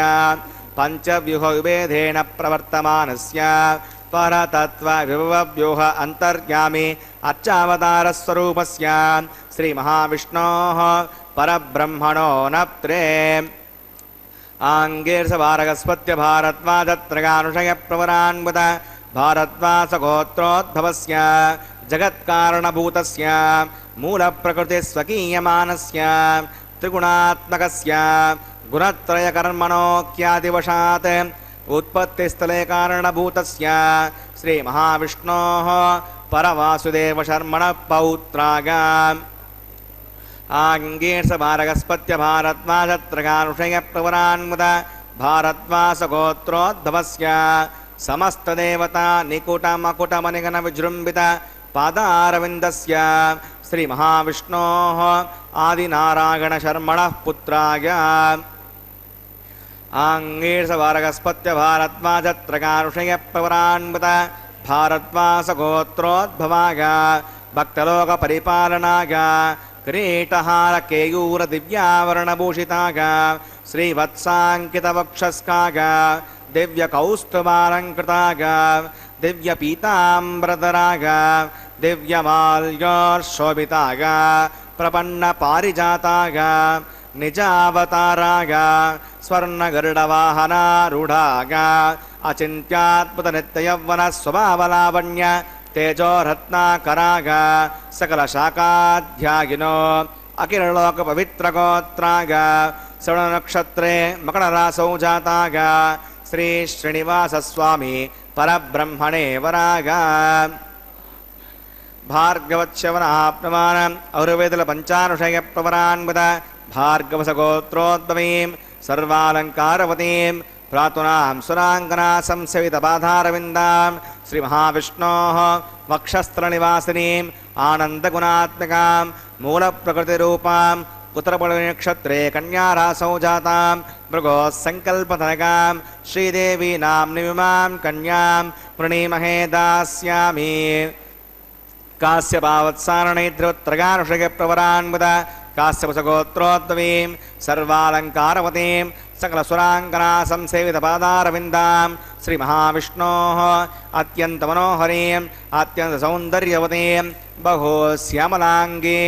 पञ्चव्यूहविभेदेन प्रवर्तमानस्य परतत्त्वविभवव्यूह अन्तर्यामि अर्चावतारस्वरूपस्य श्रीमहाविष्णोः परब्रह्मणो नप्त्रे आङ्गेर्षभारगस्पत्य भारद्वाजत्रयानुषयप्रवरान्वित भारद्वासगोत्रोद्भवस्य जगत्कारणभूतस्य मूलप्रकृतिस्वकीयमानस्य त्रिगुणात्मकस्य गुणत्रयकर्मणोऽख्यादिवशात् उत्पत्तिस्थले कारणभूतस्य श्रीमहाविष्णोः परवासुदेवशर्मणः पौत्राय आङ्गेर्षभारगस्पत्य भारद्वाजत्रयानुषयप्रवरान्वित भारद्वासगोत्रोद्भवस्य समस्तदेवता निकुटमकुटमनिगणविजृम्भित पादारविन्दस्य श्रीमहाविष्णोः आदिनारायणशर्मणः पुत्राय आङ्गेर्षभारगस्पत्य भारद्वाजत्रयानुषयप्रवरान्वित भारद्वासगोत्रोद्भवाय भक्तलोकपरिपालनाय किरीटहारकेयूरदिव्यावरणभूषिताय श्रीवत्साङ्कितवक्षस्काय दिव्यकौस्तुभालङ्कृताय दिव्यपीताम्बरधराय दिव्यमाल्योर्शोभिताय प्रपन्नपारिजाताय निजावताराय स्वर्णगरुडवाहनारूढाय अचिन्त्यात्मतनित्ययौवनस्वभावलावण्य तेजोरत्नाकराय सकलशाखाध्यायिनो अखिललोकपवित्रगोत्राय श्रवणनक्षत्रे मकररासौ जाताय श्री श्रीनिवासस्वामी परब्रह्मणे वराय भार्गवच्छवनाप्नवान् और्वेदलपञ्चानुषयप्रवरान्वित भार्गवसगोत्रोद्भवीं सर्वालङ्कारवतीं प्रातुनां सुराङ्गना संसेवितपाधारविन्दां श्रीमहाविष्णोः वक्षस्त्रनिवासिनीम् आनन्दगुणात्मकां मूलप्रकृतिरूपां उत्तरपणनक्षत्रे कन्यारासौ जातां मृगोः सङ्कल्पतनकां श्रीदेवी नाम्निमिमां कन्यां प्रणीमहे दास्यामि काश्यपावत्सारणैद्रवत्रयानुषयप्रवरान्वित काश्यपसगोत्रोद्भवीं सर्वालङ्कारवतीं सकलसुराङ्गना संसेवितपादारविन्दां श्रीमहाविष्णोः अत्यन्तमनोहरीम् अत्यन्तसौन्दर्यवतीं बहुश्यामलाङ्गी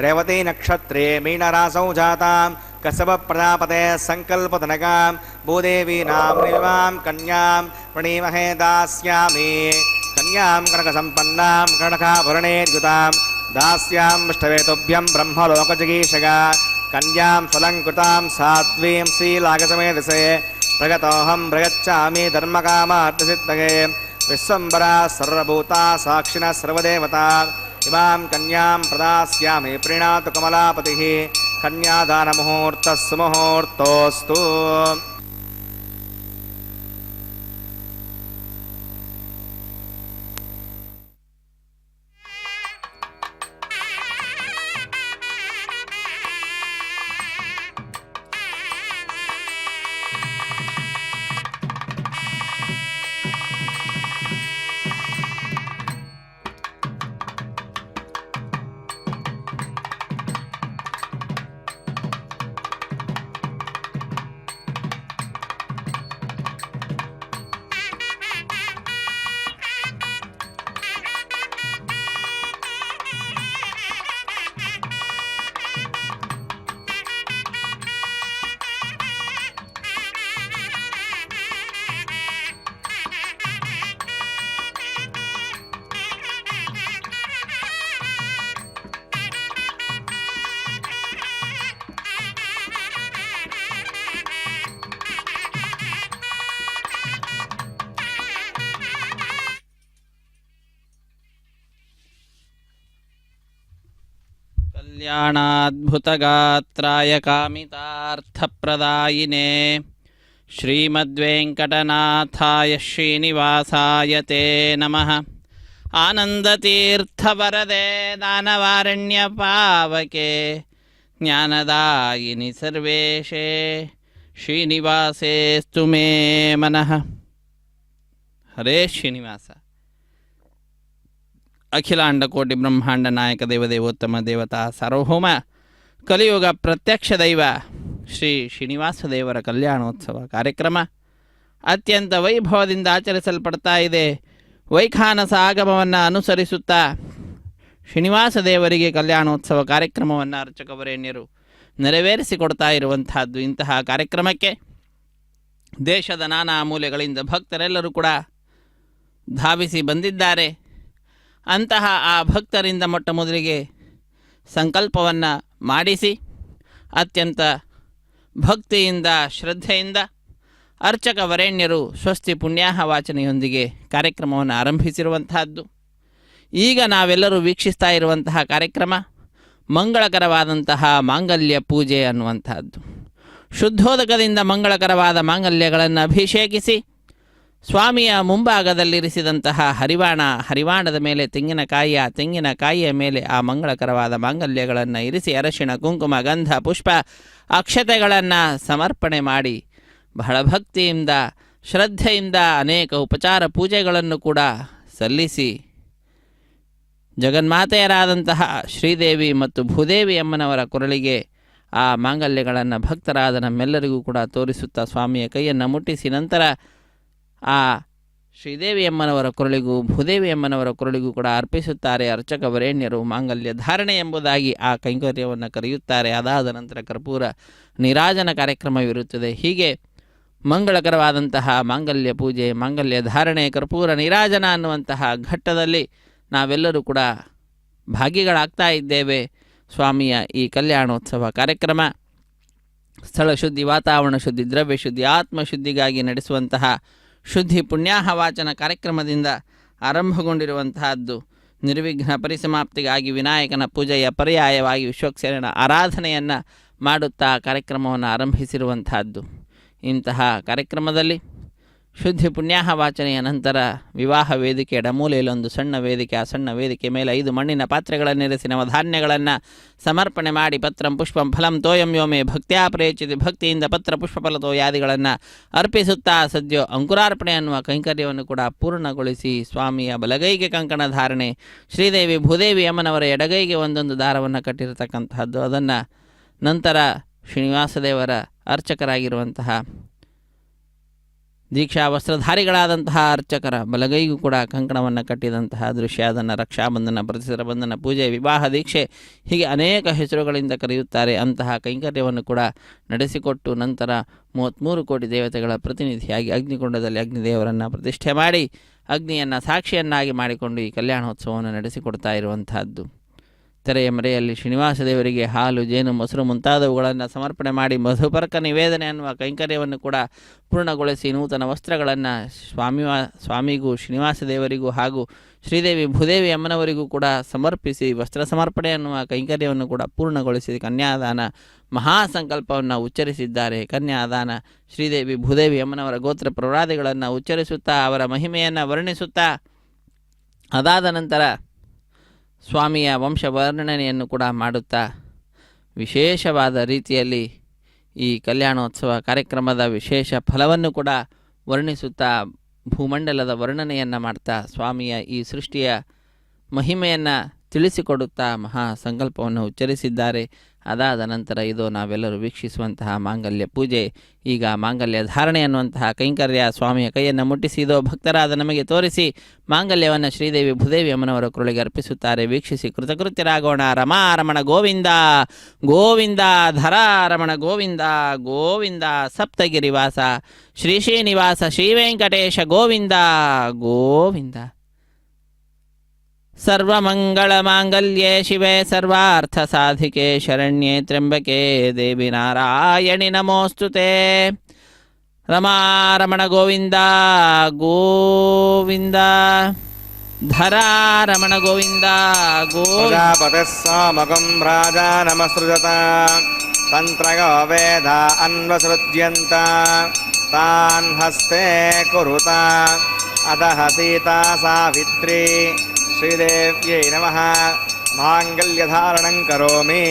रेवती नक्षत्रे मीनरासौ जातां कश्यपप्रजापते सङ्कल्पतनकां भूदेवी नाम्निमां कन्यां प्रणीमहे दास्यामि कन्यां कनकसम्पन्नां कनकाभरणैर्युतां दास्यामिष्टवेतुभ्यं ब्रह्मलोकजिगीषया कन्यां फलङ्कृतां सात्वीं श्रीलागसमेधसे प्रगतोऽहं प्रगच्छामि धर्मकामार्थसिद्धये विश्वम्बरा सर्वभूता साक्षिणः सर्वदेवता इमां कन्यां प्रदास्यामि प्रीणातु कमलापतिः कन्यादानमुहूर्तः सुमुहूर्तोऽस्तु। कल्याणाद्भुतगात्राय कामितार्थप्रदायिने श्रीमद्वेङ्कटनाथाय श्रीनिवासाय ते नमः। ಆನಂದತೀರ್ಥವರದೆ ದಾನವಾರಣ್ಯ ಪಾವಕೆ ಜ್ಞಾನದಾಯಿನಿ ಸರ್ವೇಶೇ ಶ್ರೀನಿವಾಸೇಸ್ತು ಮೇ ಮನಃ. ಹರೇ ಶ್ರೀನಿವಾಸ. ಅಖಿಲಾಂಡ ಕೋಟಿ ಬ್ರಹ್ಮಾಂಡ ನಾಯಕ ದೇವದೇವೋತ್ತಮ ದೇವತಾ ಸಾರ್ವಭೌಮ ಕಲಿಯುಗ ಪ್ರತ್ಯಕ್ಷ ದೈವ ಶ್ರೀ ಶ್ರೀನಿವಾಸ ದೇವರ ಕಲ್ಯಾಣೋತ್ಸವ ಕಾರ್ಯಕ್ರಮ ಅತ್ಯಂತ ವೈಭವದಿಂದ ಆಚರಿಸಲ್ಪಡ್ತಾ ಇದೆ. ವೈಖಾನಸ ಆಗಮವನ್ನು ಅನುಸರಿಸುತ್ತಾ ಶ್ರೀನಿವಾಸ ದೇವರಿಗೆ ಕಲ್ಯಾಣೋತ್ಸವ ಕಾರ್ಯಕ್ರಮವನ್ನು ಅರ್ಚಕವರೇಣ್ಯರು ನೆರವೇರಿಸಿಕೊಡ್ತಾ ಇರುವಂತಹದ್ದು. ಇಂತಹ ಕಾರ್ಯಕ್ರಮಕ್ಕೆ ದೇಶದ ನಾನಾ ಮೂಲೆಗಳಿಂದ ಭಕ್ತರೆಲ್ಲರೂ ಕೂಡ ಧಾವಿಸಿ ಬಂದಿದ್ದಾರೆ. ಅಂತಹ ಆ ಭಕ್ತರಿಂದ ಮೊಟ್ಟ ಮೊದಲಿಗೆ ಸಂಕಲ್ಪವನ್ನು ಮಾಡಿಸಿ ಅತ್ಯಂತ ಭಕ್ತಿಯಿಂದ ಶ್ರದ್ಧೆಯಿಂದ ಅರ್ಚಕ ವರೇಣ್ಯರು ಸ್ವಸ್ತಿ ಪುಣ್ಯಾಹ ವಾಚನೆಯೊಂದಿಗೆ ಕಾರ್ಯಕ್ರಮವನ್ನು ಆರಂಭಿಸಿರುವಂತಹದ್ದು. ಈಗ ನಾವೆಲ್ಲರೂ ವೀಕ್ಷಿಸ್ತಾ ಇರುವಂತಹ ಕಾರ್ಯಕ್ರಮ ಮಂಗಳಕರವಾದಂತಹ ಮಾಂಗಲ್ಯ ಪೂಜೆ ಅನ್ನುವಂತಹದ್ದು. ಶುದ್ಧೋದಕದಿಂದ ಮಂಗಳಕರವಾದ ಮಾಂಗಲ್ಯಗಳನ್ನು ಅಭಿಷೇಕಿಸಿ ಸ್ವಾಮಿಯ ಮುಂಭಾಗದಲ್ಲಿರಿಸಿದಂತಹ ಹರಿವಾಣದ ಮೇಲೆ ತೆಂಗಿನಕಾಯಿಯ ಮೇಲೆ ಆ ಮಂಗಳಕರವಾದ ಮಾಂಗಲ್ಯಗಳನ್ನು ಇರಿಸಿ ಅರಶಿಣ ಕುಂಕುಮ ಗಂಧ ಪುಷ್ಪ ಅಕ್ಷತೆಗಳನ್ನು ಸಮರ್ಪಣೆ ಮಾಡಿ ಬಹಳ ಭಕ್ತಿಯಿಂದ ಶ್ರದ್ಧೆಯಿಂದ ಅನೇಕ ಉಪಚಾರ ಪೂಜೆಗಳನ್ನು ಕೂಡ ಸಲ್ಲಿಸಿ ಜಗನ್ಮಾತೆಯರಾದಂತಹ ಶ್ರೀದೇವಿ ಮತ್ತು ಭೂದೇವಿ ಅಮ್ಮನವರ ಕೊರಳಿಗೆ ಆ ಮಾಂಗಲ್ಯಗಳನ್ನು ಭಕ್ತರಾದ ನಮ್ಮೆಲ್ಲರಿಗೂ ಕೂಡ ತೋರಿಸುತ್ತಾ ಸ್ವಾಮಿಯ ಕೈಯನ್ನು ಮುಟ್ಟಿಸಿ ನಂತರ ಆ ಶ್ರೀದೇವಿ ಅಮ್ಮನವರ ಕೊರಳಿಗೂ ಭೂದೇವಿ ಅಮ್ಮನವರ ಕೊರಳಿಗೂ ಕೂಡ ಅರ್ಪಿಸುತ್ತಾರೆ ಅರ್ಚಕ ವರೇಣ್ಯರು. ಮಾಂಗಲ್ಯ ಧಾರಣೆ ಎಂಬುದಾಗಿ ಆ ಕೈಂಕರ್ಯವನ್ನು ಕರೆಯುತ್ತಾರೆ. ಅದಾದ ನಂತರ ಕರ್ಪೂರ ನೀರಾಜನ ಕಾರ್ಯಕ್ರಮವಿರುತ್ತದೆ. ಹೀಗೆ ಮಂಗಳಕರವಾದಂತಹ ಮಾಂಗಲ್ಯ ಪೂಜೆ, ಮಾಂಗಲ್ಯ ಧಾರಣೆ, ಕರ್ಪೂರ ನೀರಾಜನ ಅನ್ನುವಂತಹ ಘಟ್ಟದಲ್ಲಿ ನಾವೆಲ್ಲರೂ ಕೂಡ ಭಾಗಿಗಳಾಗ್ತಾ ಇದ್ದೇವೆ. ಸ್ವಾಮಿಯ ಈ ಕಲ್ಯಾಣೋತ್ಸವ ಕಾರ್ಯಕ್ರಮ ಸ್ಥಳ ಶುದ್ಧಿ, ವಾತಾವರಣ ಶುದ್ಧಿ, ದ್ರವ್ಯ ಶುದ್ಧಿ, ಆತ್ಮಶುದ್ಧಿಗಾಗಿ ನಡೆಸುವಂತಹ ಶುದ್ಧಿ ಪುಣ್ಯಾಹ ವಾಚನ ಕಾರ್ಯಕ್ರಮದಿಂದ ಆರಂಭಗೊಂಡಿರುವಂತಹದ್ದು. ನಿರ್ವಿಘ್ನ ಪರಿಸಮಾಪ್ತಿಗಾಗಿ ವಿನಾಯಕನ ಪೂಜೆಯ ಪರ್ಯಾಯವಾಗಿ ವಿಶ್ವಕ್ಸೇನನ ಆರಾಧನೆಯನ್ನು ಮಾಡುತ್ತಾ ಕಾರ್ಯಕ್ರಮವನ್ನು ಆರಂಭಿಸಿರುವಂತಹದ್ದು. ಇಂತಹ ಕಾರ್ಯಕ್ರಮದಲ್ಲಿ ಶುದ್ಧಿ ಪುಣ್ಯಾಹ ವಾಚನೆಯ ನಂತರ ವಿವಾಹ ವೇದಿಕೆ ಎಡಮೂಲೆಯಲ್ಲೊಂದು ಸಣ್ಣ ವೇದಿಕೆ, ಆ ಸಣ್ಣ ವೇದಿಕೆ ಮೇಲೆ 5 ಮಣ್ಣಿನ ಪಾತ್ರೆಗಳನ್ನಿರಿಸಿ ನವಧಾನ್ಯಗಳನ್ನು ಸಮರ್ಪಣೆ ಮಾಡಿ ಪತ್ರಂ ಪುಷ್ಪಂ ಫಲಂ ತೋಯಂ ಯೋಮೆ ಭಕ್ತ್ಯಾ ಪ್ರೇಚಿತಿ ಭಕ್ತಿಯಿಂದ ಪತ್ರ ಪುಷ್ಪಫಲ ತೋಯಾದಿಗಳನ್ನು ಅರ್ಪಿಸುತ್ತಾ ಸದ್ಯೋ ಅಂಕುರಾರ್ಪಣೆ ಅನ್ನುವ ಕೈಂಕರ್ಯವನ್ನು ಕೂಡ ಪೂರ್ಣಗೊಳಿಸಿ ಸ್ವಾಮಿಯ ಬಲಗೈಗೆ ಕಂಕಣ ಧಾರಣೆ, ಶ್ರೀದೇವಿ ಭೂದೇವಿ ಅಮ್ಮನವರ ಎಡಗೈಗೆ ಒಂದೊಂದು ದಾರವನ್ನು ಕಟ್ಟಿರತಕ್ಕಂತಹದ್ದು. ಅದನ್ನು ನಂತರ ಶ್ರೀನಿವಾಸ ದೇವರ ಅರ್ಚಕರಾಗಿರುವಂತಹ ದೀಕ್ಷಾ ವಸ್ತ್ರಧಾರಿಗಳಾದಂತಹ ಅರ್ಚಕರ ಬಲಗೈಗೂ ಕೂಡ ಕಂಕಣವನ್ನು ಕಟ್ಟಿದಂತಹ ದೃಶ್ಯ. ಅದನ್ನು ರಕ್ಷಾಬಂಧನ, ಪ್ರತಿಸರ ಬಂಧನ, ಪೂಜೆ, ವಿವಾಹ ದೀಕ್ಷೆ ಹೀಗೆ ಅನೇಕ ಹೆಸರುಗಳಿಂದ ಕರೆಯುತ್ತಾರೆ. ಅಂತಹ ಕೈಂಕರ್ಯವನ್ನು ಕೂಡ ನಡೆಸಿಕೊಟ್ಟು ನಂತರ 33 ಕೋಟಿ ದೇವತೆಗಳ ಪ್ರತಿನಿಧಿಯಾಗಿ ಅಗ್ನಿಕುಂಡದಲ್ಲಿ ಅಗ್ನಿದೇವರನ್ನು ಪ್ರತಿಷ್ಠೆ ಮಾಡಿ ಅಗ್ನಿಯನ್ನು ಸಾಕ್ಷಿಯನ್ನಾಗಿ ಮಾಡಿಕೊಂಡು ಈ ಕಲ್ಯಾಣೋತ್ಸವವನ್ನು ನಡೆಸಿಕೊಡ್ತಾ ಇರುವಂತಹದ್ದು. ತೆರೆಯ ಮರೆಯಲ್ಲಿ ಶ್ರೀನಿವಾಸ ದೇವರಿಗೆ ಹಾಲು, ಜೇನು, ಮೊಸರು ಮುಂತಾದವುಗಳನ್ನು ಸಮರ್ಪಣೆ ಮಾಡಿ ಮಧುಪರ್ಕ ನಿವೇದನೆ ಅನ್ನುವ ಕೈಂಕರ್ಯವನ್ನು ಕೂಡ ಪೂರ್ಣಗೊಳಿಸಿ ನೂತನ ವಸ್ತ್ರಗಳನ್ನು ಸ್ವಾಮಿಗೂ ಶ್ರೀನಿವಾಸ ದೇವರಿಗೂ ಹಾಗೂ ಶ್ರೀದೇವಿ ಭೂದೇವಿ ಅಮ್ಮನವರಿಗೂ ಕೂಡ ಸಮರ್ಪಿಸಿ ವಸ್ತ್ರ ಸಮರ್ಪಣೆ ಅನ್ನುವ ಕೈಂಕರ್ಯವನ್ನು ಕೂಡ ಪೂರ್ಣಗೊಳಿಸಿ ಕನ್ಯಾದಾನ ಮಹಾಸಂಕಲ್ಪವನ್ನು ಉಚ್ಚರಿಸಿದ್ದಾರೆ. ಕನ್ಯಾದಾನ ಶ್ರೀದೇವಿ ಭೂದೇವಿ ಅಮ್ಮನವರ ಗೋತ್ರ ಪ್ರವೃತ್ತಿಗಳನ್ನು ಉಚ್ಚರಿಸುತ್ತಾ ಅವರ ಮಹಿಮೆಯನ್ನು ವರ್ಣಿಸುತ್ತಾ ಅದಾದ ನಂತರ ಸ್ವಾಮಿಯ ವಂಶ ವರ್ಣನೆಯನ್ನು ಕೂಡ ಮಾಡುತ್ತಾ ವಿಶೇಷವಾದ ರೀತಿಯಲ್ಲಿ ಈ ಕಲ್ಯಾಣೋತ್ಸವ ಕಾರ್ಯಕ್ರಮದ ವಿಶೇಷ ಫಲವನ್ನು ಕೂಡ ವರ್ಣಿಸುತ್ತಾ ಭೂಮಂಡಲದ ವರ್ಣನೆಯನ್ನು ಮಾಡ್ತಾ ಸ್ವಾಮಿಯ ಈ ಸೃಷ್ಟಿಯ ಮಹಿಮೆಯನ್ನು ತಿಳಿಸಿಕೊಡುತ್ತಾ ಮಹಾ ಸಂಕಲ್ಪವನ್ನು ಉಚ್ಚರಿಸಿದ್ದಾರೆ. ಅದಾದ ನಂತರ ಇದು ನಾವೆಲ್ಲರೂ ವೀಕ್ಷಿಸುವಂತಹ ಮಾಂಗಲ್ಯ ಪೂಜೆ. ಈಗ ಮಾಂಗಲ್ಯ ಧಾರಣೆ ಅನ್ನುವಂತಹ ಕೈಂಕರ್ಯ ಸ್ವಾಮಿಯ ಕೈಯನ್ನು ಮುಟ್ಟಿಸಿ ಇದೋ ಭಕ್ತರಾದ ನಮಗೆ ತೋರಿಸಿ ಮಾಂಗಲ್ಯವನ್ನು ಶ್ರೀದೇವಿ ಭೂದೇವಿ ಅಮ್ಮನವರ ಕೊರಳಿಗೆ ಅರ್ಪಿಸುತ್ತಾರೆ. ವೀಕ್ಷಿಸಿ ಕೃತಕೃತ್ಯರಾಗೋಣ. ರಮಾರಮಣ ಗೋವಿಂದ ಗೋವಿಂದ, ಧರಾರಮಣ ಗೋವಿಂದ ಗೋವಿಂದ, ಸಪ್ತಗಿರಿವಾಸ ಶ್ರೀ ಶ್ರೀನಿವಾಸ ಶ್ರೀ ವೆಂಕಟೇಶ ಗೋವಿಂದ ಗೋವಿಂದ. ಸರ್ವಮಂಗಳಮಾಂಗಲ್ಯೆ ಶಿವೆ ಸರ್ವಾರ್ಥಸಾಧಿಕೆ ಶರಣ್ಯೆ ತ್ರ್ಯಂಬಕೆ ದೇವಿ ನಾರಾಯಣಿ ನಮೋಸ್ತುತೆ. ರಮಾರಮಣ ಗೋವಿಂದ ಗೋವಿಂದ, ಧರಾರಮಣ ಗೋವಿಂದ ಗೋವಿಂದ. ಪ್ರಜಾಪತಿಸ್ಸಾಮಕಂ ರಾಜಾ ನಮಸೃಜತ ತಂತ್ರಗೋ ವೇದ ಅನ್ವಸೃಜ್ಯಂತ ತಾನ್ ಹಸ್ತೆ ಕುರುತ ಅತಃ ಸೀತಾ ಸಾವಿತ್ರಿ శ్రీదేవ్యై నమః మాంగళ్యధారణం కరోమి.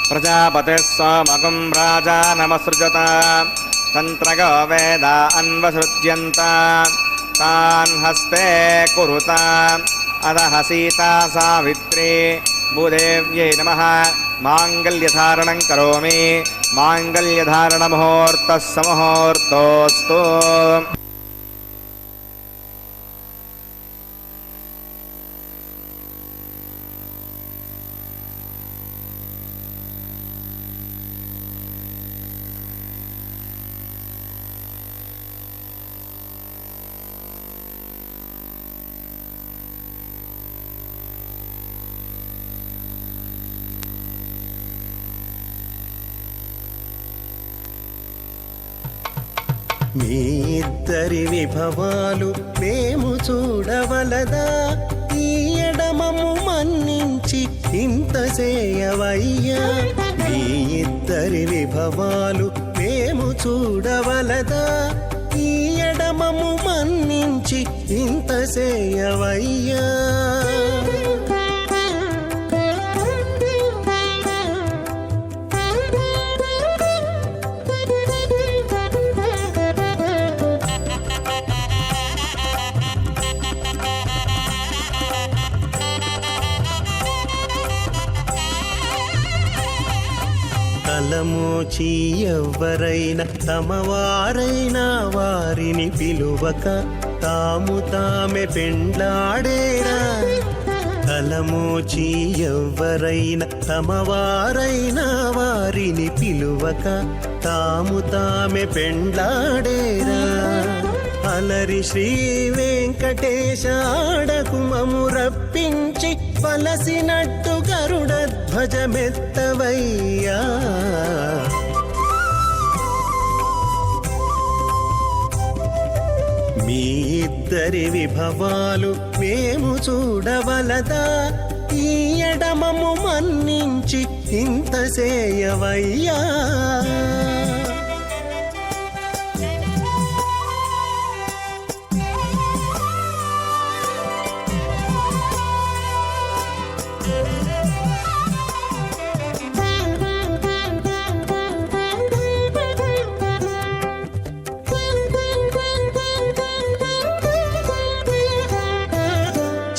ప్రజాపతిः సోమకం రాజానమసృజత తంత్రగో వేద అన్వసృజ్యంత తాన్ హస్తే కురుత అదః సీతా సావిత్రీ భూదేవ్యై నమః మాంగళ్యధారణం కరోమి. మాంగళ్యధారణముహూర్తः సముహూర్తోస్తు. మీ ఇద్దరి విభవాలు మేము చూడవలదా, ఈ ఎడమము మన్నించి ఇంత చేయవయ్యా. మీ ఇద్దరి విభవాలు మేము చూడవలదా, ఈ ఎడమము మన్నించి ఇంత చేయవయ్యా. తలమోచి ఎవ్వరైనా తమవారైనా వారిని పిలువక తాము తామె పెండ్లాడేరా. తలమోచి ఎవ్వరైనా తమవారైనా వారిని పిలువక తాము తామె పెండ్లాడేరా. అలరి శ్రీ వెంకటేశ ఆడకు మము రప్పించి పలసినట్టు గరుడధ్వజమెత్తవయ్యా. మీ ఇద్దరి విభవాలు మేము చూడవలదా, ఈ ఎడమము మన్నించి ఇంత చేయవయ్యా.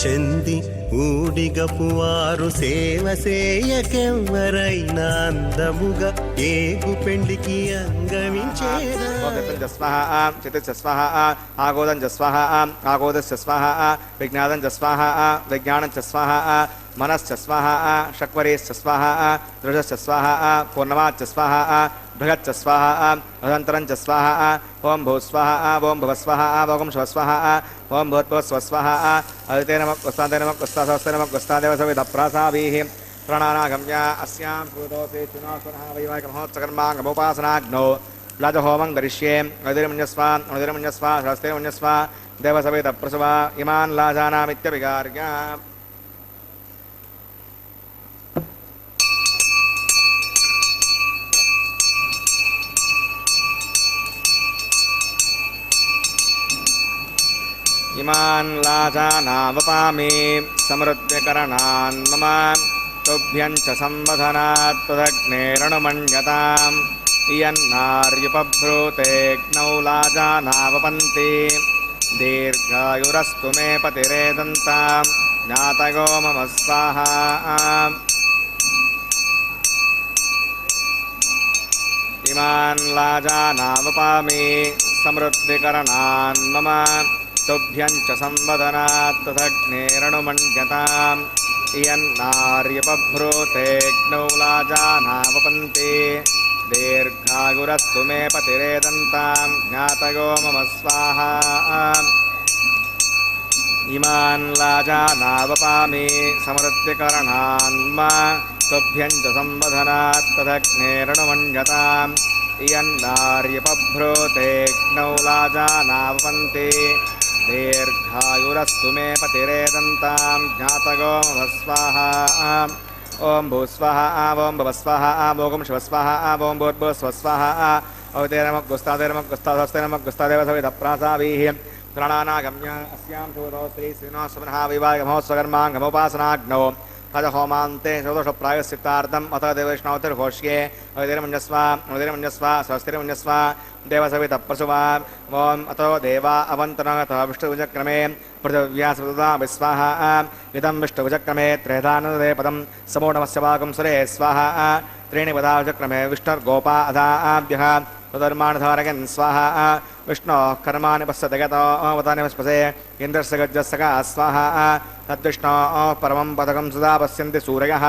చెంది ఊడిగపు వారు సేవ సేయకెవ్వరైనా అందముగా ఏగు పెండికి అంగమించేరా. స్వాహ చిత్త స్వాహ ఆగోదం స్వాహ ఆగోదస్ స్వాహ విజ్ఞానం స్వాహ విజ్ఞానం స్వాహ మనశ్చ స్వాహ షక్వరేశ్చ స్వాహ దృఢశ్చ స్వాహ పూర్ణమాచ్చ స్వాహ బృహచ్చ స్వాహ అనంతరం చ స్వాహ ఓం భూస్వాహ ఓం భువస్వాహ ఓం శివస్వాహ ఓం భూత్భువస్వస్వాహ అదితే నమః వస్తాదే నమః వస్తాదే నమః వస్తాదేవ సవిద ప్రాసాభీః ప్రణానాగమ్య అస్యాం భూతోసే చునాసునః వైవాహికమహోత్సకర్మాంగముపాసనాగ్నో వ్లాజహోమం గరిష్యే అదిర్మన్యస్వ శాస్త్రేమన్యస్వ దేవసవేద ప్రసవ ఇమాన్ లాజానామిత్యవిగార్య. ఇమాన్ లాజానావపామి సమృద్ధ్యకరణాన్ మమ తుభ్యం చ సంవదనాత్ తదగ్నేరణుమణ్యతాం ఇయన్నార్యుపభ్రూతేగ్నౌ లాజానావపంతి దీర్ఘాయురస్తు మే పతిరేదంతాం జ్ఞాతగో మమ స్వాహా. ఇమాన్ లాజానావపామి సమృద్ధికరణాన్ మమ తుభ్యం చ సంవదనాత్ తదగ్నేరణుమణ్యతాం ఇయన్నార్యుపభ్రూతేగ్నౌ లాజానావపంతి దీర్ఘాయురస్తు మే పతిరేదంతాం జ్ఞాతగో మమ స్వాహా. ఇమాన్ లాజానావపామి సమృద్ధికరణాన్ మమ स्तुभ्यं च संवदनात् तदग्नेरणमन्यताम् इयन्नार्यपभ्रूतेऽग्नौ लाजानावपन्ति दीर्घायुरस्तु मे पतिरेदन्तां ज्ञातगोमभस्वाहा ॐ भूस्वाहा ॐ भवस्वाहा ॐ शिवस्वाहा ॐ भूर्भुवस्वस्वाहा औतेरमग्गुस्तादेरमग्गुस्तादेरमग्गुस्तादेवसविधप्रासावीः प्राणानागम्य अस्यां शोधो श्री श्रीनिवासमनः विवाहमहोत्सवकर्माङ्गमोपासनाग्नौ होमान्ते चतुर्षप्रायश्चित्तार्थम् अथ देवैष्णवतिर्घोष्ये अवतिर्मन्यस्व स्वस्तिर्मन्यस्व देवसवितप्रसुवा ॐ अतो देवा अवन्तनः विष्णुभुजक्रमे पृथिव्या विस्वाहा इदं विष्णुभुजक्रमे त्रेधानदे पदं समूढमस्य वागं सुरे स्वाहा त्रीणि पदाभुजक्रमे विष्णुर्गोपा अधाभ्यः तदर्माणधारयन् स्वाहा विष्णोः कर्माणि पश्यतगतो वतानि वस्पसे इन्द्रस्य गजस्सका स्वाहा तद्विष्णोः परमं पदकं सदा पश्यन्ति सूरयः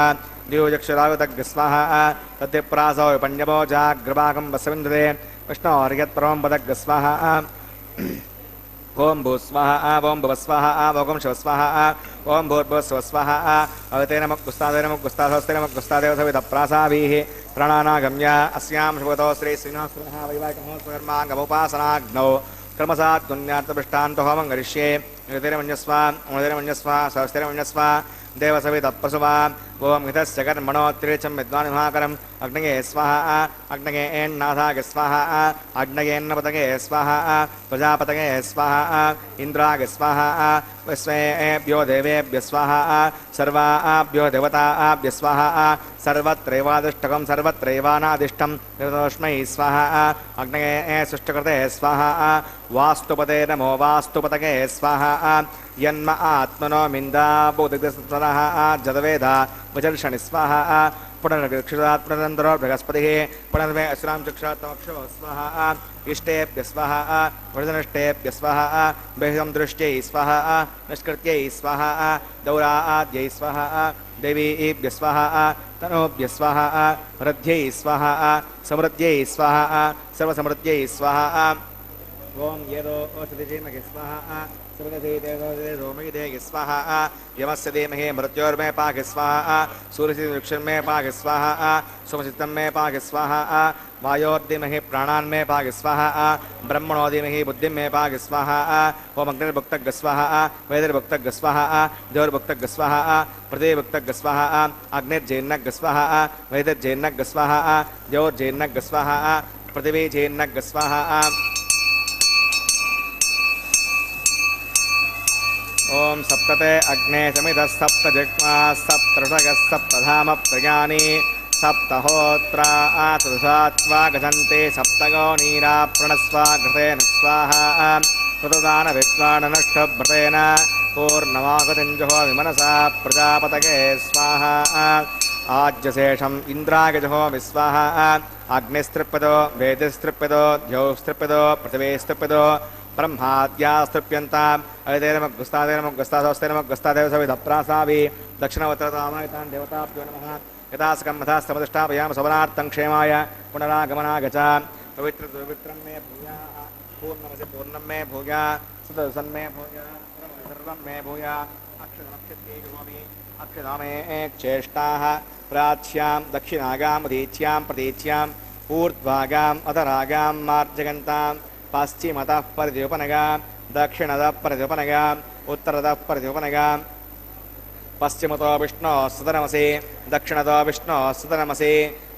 द्योजक्षरागतग्स्वाहा तद्विप्रासो विपण्यवो जाग्रभागं वस्यविन्दते विष्णोर्यत्परमं पदग्स्वाहा ओम भूस्वाहा ओम भवस्वाहा ओम शिवस्वाहा ओम भूर्भुवस्वस्वाहा अवतेरमग्गुस्तादेरमग्गुस्तादेवसविधप्रासावीः प्राणानागम्य अस्यां शुभतो श्री श्रीनिवासमनः वैवाहिकमहोत्सवकर्माङ्गमोपासनाग्नौ क्रमसात् पुण्यार्थपृष्टान्तो होमं करिष्ये अवतेरमन्यस्व स्वस्तिरमन्यस्व देवसवितप्रसुवा ओम हितस्य कर्मणोत्तिरेचं विद्वान् महाकरम् अग्नये स्वाहा अग्नये एन्नाथाय स्वाहा अग्नयेन्नपतये स्वाहा प्रजापतये स्वाहा इन्द्राय स्वाहा विश्वेभ्यो देवेभ्य स्वाहा सर्वाभ्यो देवताभ्य स्वाहा सर्वत्रैवादिष्टकं सर्वत्रैवानादिष्टं तस्मै स्वाहा अग्नये सृष्टिकृते स्वाहा वास्तुपते नमो वास्तुपतये स्वाहा यन्म आत्मनो मिन्दाबोधितः जदवेदा वजर्षणि स्वाहा पुनर्क्षुरात् पुनरन्दरो बृहस्पतिः पुनर्वे असुरां चक्षात्मक्षो स्वाहा इष्टेभ्य स्वाहा वृदनिष्टेभ्य स्वाहा बहिं दृष्ट्यै स्वाहा निष्कृत्यै स्वाहा दौराद्यै स्वाहा देवीभ्य स्वाहा तनोभ्य स्वाहा वृद्ध्यै स्वाहा समृद्ध्यै स्वाहा सर्वसमृद्ध्यै स्वाहा ओम येदो ओषधिमहे स्वाहा सोमयिदे स्वाहा यमस्य धीमहि मृत्योर्मे पाहि स्वाहा सूर्यवृक्षन्मे पाहि स्वाहा सोमचित्तं मे पाहि स्वाहा वायोर्धीमहि प्राणान्मे पाहि स्वाहा ब्रह्मणो धीमहि बुद्धिं मे पाहि स्वाहा ओम अग्निर्भुक्तग् स्वाहा वेदिर्भुक्तग् स्वाहा द्योर्भुक्तग् स्वाहा पृथिवीभुक्तग् स्वाहा अग्निर्जैर्नग् स्वाहा वेदिर्जैर्नग् स्वाहा द्योर्जैर्नग् स्वाहा पृथिवीजैर्नग् स्वाहा ओम सप्तते अग्ने समितः सप्तजिह्वा सप्तऋषगः सप्तधाम प्रज्ञानी सप्तहोत्रा आसुसात्वा गजन्ते सप्तगो नीरा प्रणस्वा घृतेन स्वाहा ऋतुदानविद्वाननष्टभृतेन पूर्णमागतिञ्जहो विमनसा प्रजापतये स्वाहा आज्यशेषम् इन्द्रागजहो विस्वाहा अग्निस्तृप्यतो वेदिस्तृप्यतो द्यौस्तृप्यतो पृथिवीस्तृप्यतो ब्रह्माद्यास्तृप्यन्ताम् अवतेरमग्गुस्तादेवसविधप्रासावी दक्षिणवत्रतामायतान् देवताभ्यो नमः यथास्कम्मथास्तमतिष्ठापयाम सवनार्थं क्षेमाय पुनरागमनागच पवित्रं मे भूयाः पूर्णमसि पूर्णं मे भूया सुदर्शन मे भूया सर्वं मे भूया अक्षरनक्षत्रे जुहोमि अक्षरामे चेष्टाः प्राच्यां दक्षिणागाम् उदीच्यां प्रतीच्याम् ऊर्ध्वागाम् अधरागां मार्जगन्तां पश्चिमतः परिद्योपनगा दक्षिणतः परिद्योपनगा उत्तरतः परिद्योपनगा पश्चिमतो विष्णोः सुतनमसि दक्षिणतो विष्णोः सुतनमसि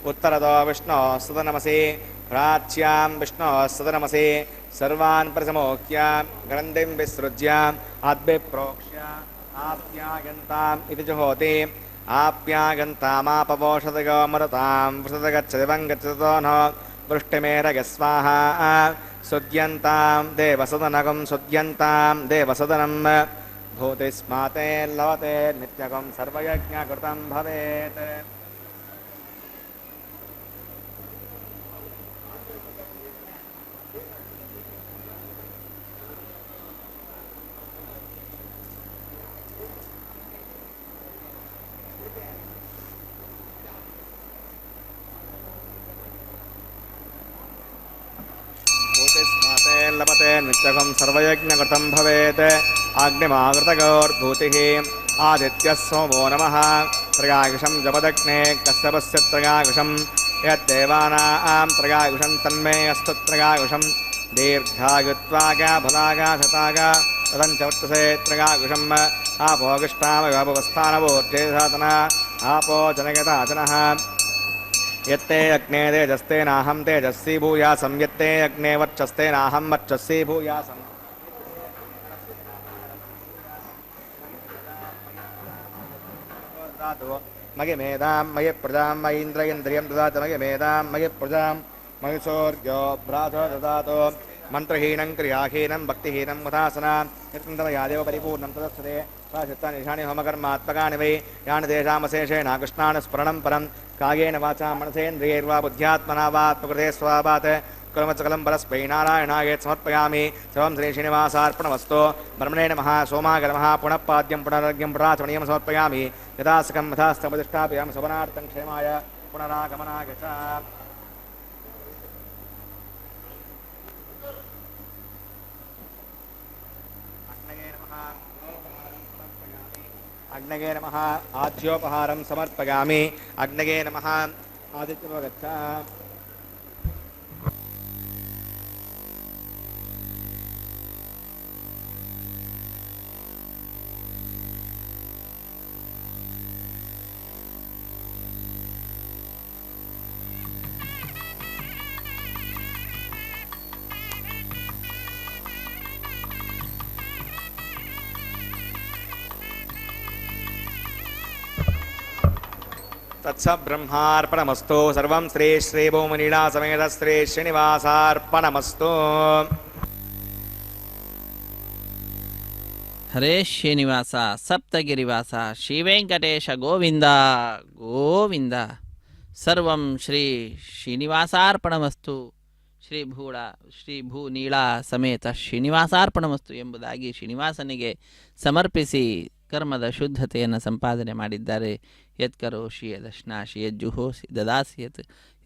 उत्तरतो विष्णोः सुतनमसि प्राच्यां विष्णोः सुतनमसि सर्वान् प्रसमोक्ष्य ग्रन्थिं विसृज्य अद्भिप्रोक्ष्य आप्यागन्ताम् इति जुहोति आप्यागन्तामापवोषधगो मरुतां वृषदगच्छति वङ्गच्छतो न वृष्टिमेरगस्वाहा सुद्यन्तां देवसदनकं सुद्यन्तां देवसदनं भूतिस्माते लवते नित्यकं सर्वयज्ञकृतं भवेत् लभते नित्यकं सर्वयज्ञकृतं भवेत् अग्निमागृतगौर्भूतिः आदित्यः सोमो नमः त्रयायुषं जपदग्ने कश्यपस्य त्रयायुषं यद्देवानां त्रयायुषं तन्मे अस्तु त्रयायुषं दीर्घायुत्वागा फलागा शतागा तदञ्च वर्तसे त्रयायुषम् आपोगिष्टामवस्थानवोर्जेसातन आपो जनयताजनः यत्ते अग्ने तेजस्तेनाहं तेजस्वी भूयासं यत्ते अग्ने वर्चस्तेनाहं वर्चस्वी भूयासम् मयि मेधां मयि प्रजां मयि इन्द्रियं ददातु मयि मेधां मयि प्रजां मयि सूर्यो भ्रातो ददातु मन्त्रहीनं क्रियाहीनं भक्तिहीनं वदासना यत्तमयादेव परिपूर्णं तदस्ते चित्तानिशानि होमकर्मात्मकानि वै यानि तेषामशेषेण कृष्णान् स्मरणं परं कायेन वाचा मनसेन्द्रियैर्वा बुद्ध्यात्मना वा आत्मकृते स्वाभात् कर्मचकलं परस्मै नारायणाय समर्पयामि सर्वं श्रीश्रीनिवासार्पणमस्तु ब्रह्मणे नमः सोमाय नमः पुनः पाद्यं पुनरर्घ्यं प्रार्थनीयं समर्पयामि यथासकं यथास्तमधिष्ठापयामि शोभनार्थं क्षेमाय पुनरागमनाय च अग्नये नमः आद्योपहारं समर्पयामि अग्नये नमः आदित्यं गच्छ तत्स ब्रह्मार्पणमस्तु सर्वं श्री श्रीभूमनीला समेत श्री श्रीनिवासार्पणमस्तु ಹರೇ ಶ್ರೀನಿವಾಸ ಸಪ್ತಗಿರಿವಾಸ ಶ್ರೀವೆಂಕಟೇಶ ಗೋವಿಂದ ಗೋವಿಂದ ಸರ್ವಂ ಶ್ರೀ ಶ್ರೀನಿವಾಸಾರ್ಪಣಮಸ್ತು ಶ್ರೀ ಭೂ ನೀಳಾ ಸಮೇತ ಶ್ರೀನಿವಾಸಾರ್ಪಣಮಸ್ತು ಎಂಬುದಾಗಿ ಶ್ರೀನಿವಾಸನಿಗೆ ಸಮರ್ಪಿಸಿ ಕರ್ಮದ ಶುದ್ಧತೆಯನ್ನು ಸಂಪಾದನೆ ಮಾಡಿದ್ದಾರೆ. ಯತ್ಕರೋಷಿ ಯದಶ್ನಾಶಿ ಯಜ್ಜುಹೋಸಿ ದದಾಸಿ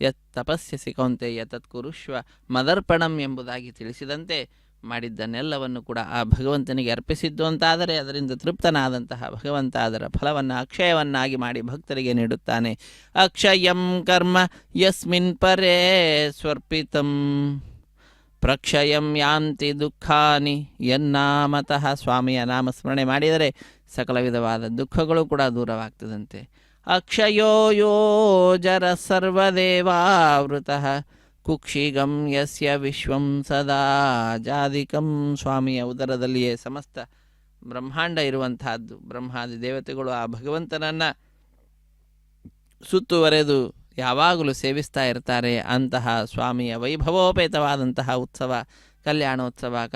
ಯತ್ ತಪಸ್ಯಸಿ ಕೌಂತೆಯ ತತ್ಕುರುಷ್ವ ಮದರ್ಪಣಂ ಎಂಬುದಾಗಿ ತಿಳಿಸಿದಂತೆ ಮಾಡಿದ್ದನ್ನೆಲ್ಲವನ್ನು ಕೂಡ ಆ ಭಗವಂತನಿಗೆ ಅರ್ಪಿಸಿದ್ದು ಅಂತಾದರೆ ಅದರಿಂದ ತೃಪ್ತನಾದಂತಹ ಭಗವಂತ ಅದರ ಫಲವನ್ನು ಅಕ್ಷಯವನ್ನಾಗಿ ಮಾಡಿ ಭಕ್ತರಿಗೆ ನೀಡುತ್ತಾನೆ. ಅಕ್ಷಯಂ ಕರ್ಮ ಯಸ್ಮಿನ್ ಪರೇ ಸ್ವರ್ಪಿತಂ ಪ್ರಕ್ಷಯಂ ಯಾಂತಿ ದುಃಖಾನಿ ಯನ್ನಾಮತಃ. ಸ್ವಾಮಿಯ ನಾಮಸ್ಮರಣೆ ಮಾಡಿದರೆ ಸಕಲ ವಿಧವಾದ ದುಃಖಗಳು ಕೂಡ ದೂರವಾಗ್ತದಂತೆ. ಅಕ್ಷಯೋ ಯೋಜರ ಸರ್ವದೇವಾವೃತಃ ಕುಕ್ಷಿಗಂ ಯಸ್ಯ ವಿಶ್ವಂ ಸದಾ ಜಾದಿಕಂ. ಸ್ವಾಮಿಯ ಉದರದಲ್ಲಿಯೇ ಸಮಸ್ತ ಬ್ರಹ್ಮಾಂಡ ಇರುವಂತಹದ್ದು. ಬ್ರಹ್ಮಾದಿ ದೇವತೆಗಳು ಆ ಭಗವಂತನನ್ನು ಸುತ್ತುವರೆದು ಯಾವಾಗಲೂ ಸೇವಿಸ್ತಾ ಇರ್ತಾರೆ. ಅಂತಹ ಸ್ವಾಮಿಯ ವೈಭವೋಪೇತವಾದಂತಹ ಉತ್ಸವ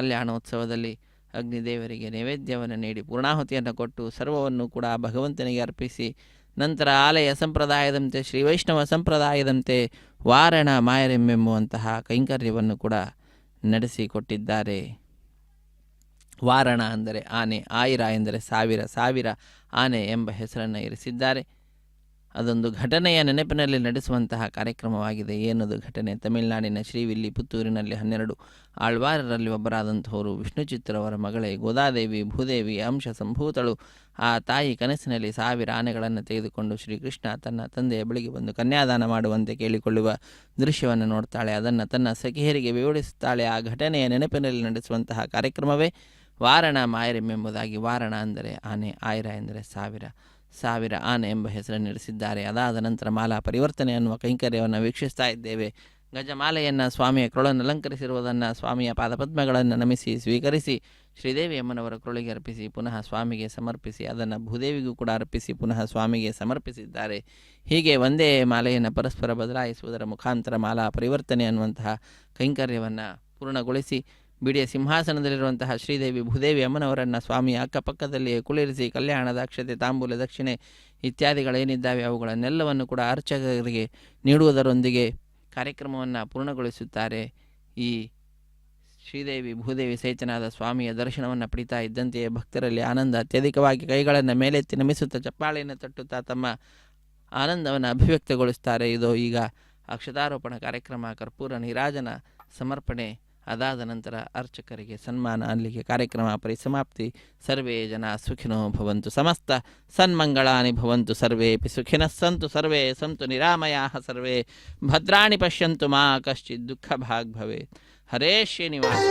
ಕಲ್ಯಾಣೋತ್ಸವದಲ್ಲಿ ಅಗ್ನಿದೇವರಿಗೆ ನೈವೇದ್ಯವನ್ನು ನೀಡಿ ಪೂರ್ಣಾಹುತಿಯನ್ನು ಕೊಟ್ಟು ಸರ್ವವನ್ನು ಕೂಡ ಭಗವಂತನಿಗೆ ಅರ್ಪಿಸಿ ನಂತರ ಆಲಯ ಸಂಪ್ರದಾಯದಂತೆ ಶ್ರೀ ವೈಷ್ಣವ ಸಂಪ್ರದಾಯದಂತೆ ವಾರಣ ಮಾಯರೆಂಬೆಂಬುವಂತಹ ಕೈಂಕರ್ಯವನ್ನು ಕೂಡ ನಡೆಸಿಕೊಟ್ಟಿದ್ದಾರೆ. ವಾರಣ ಅಂದರೆ ಆನೆ, ಆಯಿರ ಎಂದರೆ ಸಾವಿರ ಆನೆ ಎಂಬ ಹೆಸರನ್ನು ಇರಿಸಿದ್ದಾರೆ. ಅದೊಂದು ಘಟನೆಯ ನೆನಪಿನಲ್ಲಿ ನಡೆಸುವಂತಹ ಕಾರ್ಯಕ್ರಮವಾಗಿದೆ. ಏನದು ಘಟನೆ? ತಮಿಳುನಾಡಿನ ಶ್ರೀವಿಲ್ಲಿ ಪುತ್ತೂರಿನಲ್ಲಿ 12 ಆಳ್ವಾರರಲ್ಲಿ ಒಬ್ಬರಾದಂಥವರು ವಿಷ್ಣುಚಿತ್ರವರ ಮಗಳೇ ಗೋದಾದೇವಿ ಭೂದೇವಿ ಅಂಶ ಸಂಭೂತಳು. ಆ ತಾಯಿ ಕನಸಿನಲ್ಲಿ 1000 ಆನೆಗಳನ್ನು ತೆಗೆದುಕೊಂಡು ಶ್ರೀಕೃಷ್ಣ ತನ್ನ ತಂದೆಯ ಬಳಿಗೆ ಬಂದು ಕನ್ಯಾದಾನ ಮಾಡುವಂತೆ ಕೇಳಿಕೊಳ್ಳುವ ದೃಶ್ಯವನ್ನು ನೋಡ್ತಾಳೆ. ಅದನ್ನು ತನ್ನ ಸಖಿಯರಿಗೆ ವಿವರಿಸುತ್ತಾಳೆ. ಆ ಘಟನೆಯ ನೆನಪಿನಲ್ಲಿ ನಡೆಸುವಂತಹ ಕಾರ್ಯಕ್ರಮವೇ ವಾರಣ ಮಾಯರೆಂಬುದಾಗಿ. ವಾರಣ ಅಂದರೆ ಆನೆ, ಆಯಿರ ಎಂದರೆ ಸಾವಿರ ಆನೆ ಎಂಬ ಹೆಸರನ್ನು ನಡೆಸಿದ್ದಾರೆ. ಅದಾದ ನಂತರ ಮಾಲಾ ಪರಿವರ್ತನೆ ಅನ್ನುವ ಕೈಂಕರ್ಯವನ್ನು ವೀಕ್ಷಿಸ್ತಾ ಇದ್ದೇವೆ. ಗಜಮಾಲೆಯನ್ನು ಸ್ವಾಮಿಯ ಕೊರಳನ್ನು ಅಲಂಕರಿಸಿರುವುದನ್ನು ಸ್ವಾಮಿಯ ಪಾದಪದ್ಮಗಳನ್ನು ನಮಿಸಿ ಸ್ವೀಕರಿಸಿ ಶ್ರೀದೇವಿ ಅಮ್ಮನವರ ಕೊರಳಿಗೆ ಅರ್ಪಿಸಿ ಪುನಃ ಸ್ವಾಮಿಗೆ ಸಮರ್ಪಿಸಿ ಅದನ್ನು ಭೂದೇವಿಗೂ ಕೂಡ ಅರ್ಪಿಸಿ ಪುನಃ ಸ್ವಾಮಿಗೆ ಸಮರ್ಪಿಸಿದ್ದಾರೆ. ಹೀಗೆ ಒಂದೇ ಮಾಲೆಯನ್ನು ಪರಸ್ಪರ ಬದಲಾಯಿಸುವುದರ ಮುಖಾಂತರ ಮಾಲಾ ಪರಿವರ್ತನೆ ಅನ್ನುವಂತಹ ಕೈಂಕರ್ಯವನ್ನು ಪೂರ್ಣಗೊಳಿಸಿ ಬಿಡಿಯ ಸಿಂಹಾಸನದಲ್ಲಿರುವಂತಹ ಶ್ರೀದೇವಿ ಭೂದೇವಿ ಅಮ್ಮನವರನ್ನು ಸ್ವಾಮಿಯ ಅಕ್ಕಪಕ್ಕದಲ್ಲಿಯೇ ಕುಳ್ಳಿರಿಸಿ ಕಲ್ಯಾಣದ ಅಕ್ಷತೆ ತಾಂಬೂಲ ದಕ್ಷಿಣೆ ಇತ್ಯಾದಿಗಳೇನಿದ್ದಾವೆ ಅವುಗಳನ್ನೆಲ್ಲವನ್ನು ಕೂಡ ಅರ್ಚಕರಿಗೆ ನೀಡುವುದರೊಂದಿಗೆ ಕಾರ್ಯಕ್ರಮವನ್ನು ಪೂರ್ಣಗೊಳಿಸುತ್ತಾರೆ. ಈ ಶ್ರೀದೇವಿ ಭೂದೇವಿ ಸಹಿತನಾದ ಸ್ವಾಮಿಯ ದರ್ಶನವನ್ನು ಪಡಿತಾ ಇದ್ದಂತೆಯೇ ಭಕ್ತರಲ್ಲಿ ಆನಂದ ಅತ್ಯಧಿಕವಾಗಿ ಕೈಗಳನ್ನು ಮೇಲೆತ್ತಿ ನಮಿಸುತ್ತಾ ಚಪ್ಪಾಳೆಯನ್ನು ತಟ್ಟುತ್ತಾ ತಮ್ಮ ಆನಂದವನ್ನು ಅಭಿವ್ಯಕ್ತಗೊಳಿಸ್ತಾರೆ. ಇದು ಈಗ ಅಕ್ಷತಾರೋಪಣ ಕಾರ್ಯಕ್ರಮ, ಕರ್ಪೂರ ನೀರಾಜನ ಸಮರ್ಪಣೆ ಅದಾದ ನಂತರ ಅರ್ಚಕರಿಗೆ ಸನ್ಮಾನ. ಅಲ್ಲಿಗೆ ಕಾರ್ಯಕ್ರಮ ಪರಿಸಮಾಪ್ತಿ. ಸರ್ವೇ ಜನ ಸುಖಿನೋ ಭವಂತು, ಸಮಸ್ತ ಸನ್ಮಂಗಳಾನಿ ಭವಂತು, ಸರ್ವೇಪಿ ಸುಖಿನಃ ಸಂತು, ಸರ್ವೇ ಸಂತು ನಿರಾಮಯಾಃ, ಸರ್ವೇ ಭದ್ರಾಣಿ ಪಶ್ಯಂತು, ಮಾ ಕಶ್ಚಿತ್ ದುಃಖ ಭಾಗ್ ಭವೇತ್. ಹರೇ ಶ್ರೀನಿವಾಸ.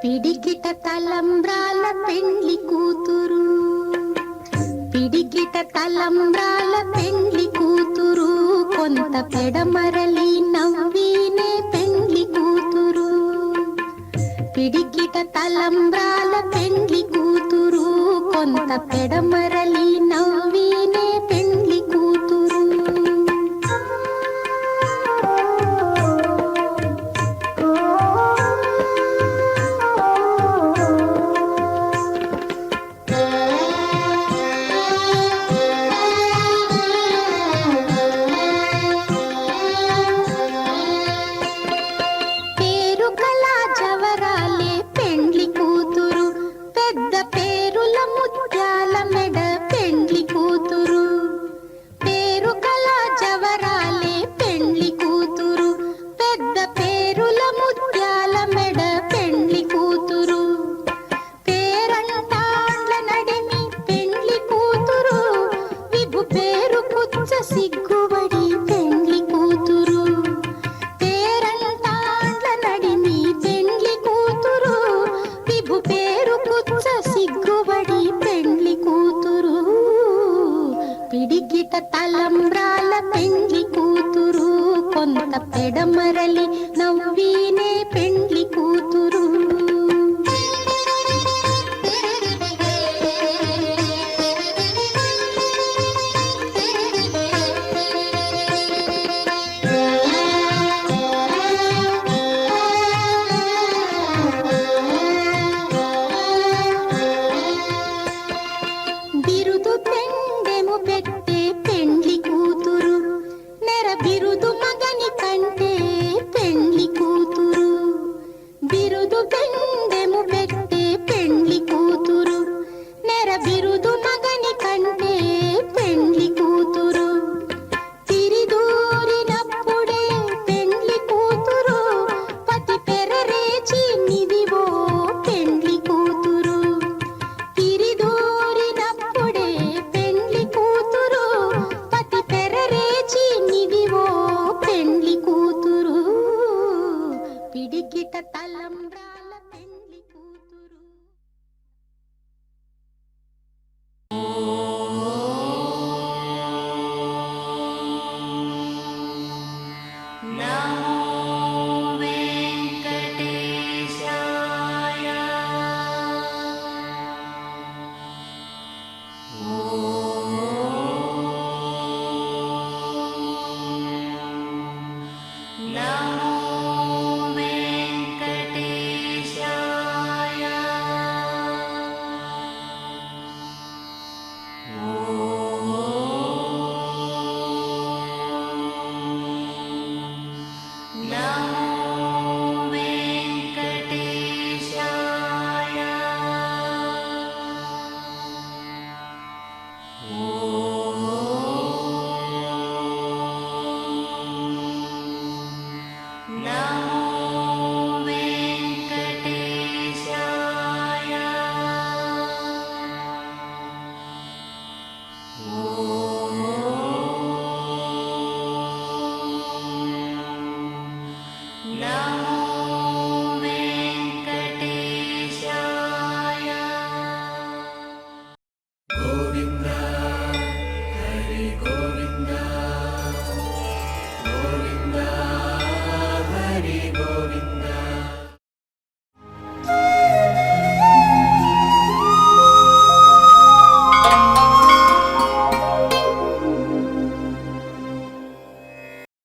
పిడికిట తలంబ్రాల పెండ్లి కూతురు, పిడికిట తలంబ్రాల పెండ్లి కూతురు, కొంత పెడమరలి నవ్వినే పెండ్లి కూతురు. పిడికిట తలంబ్రాల పెండ్లి కూతురు, కొంత పెడమరలి నవ్వినే పెండ్లి కూతురు. సిగ్గుబడి పెండ్లి కూతురు, పేరంటాండ్ల నడిమి పెండ్లి కూతురు, విభు పేరు పుచ్చ సిగ్గుబడి పెండ్లి కూతురు. పిడికిట తలంబ్రాల పెండ్లి కూతురు, కొంత పెడమరలి నవ్వి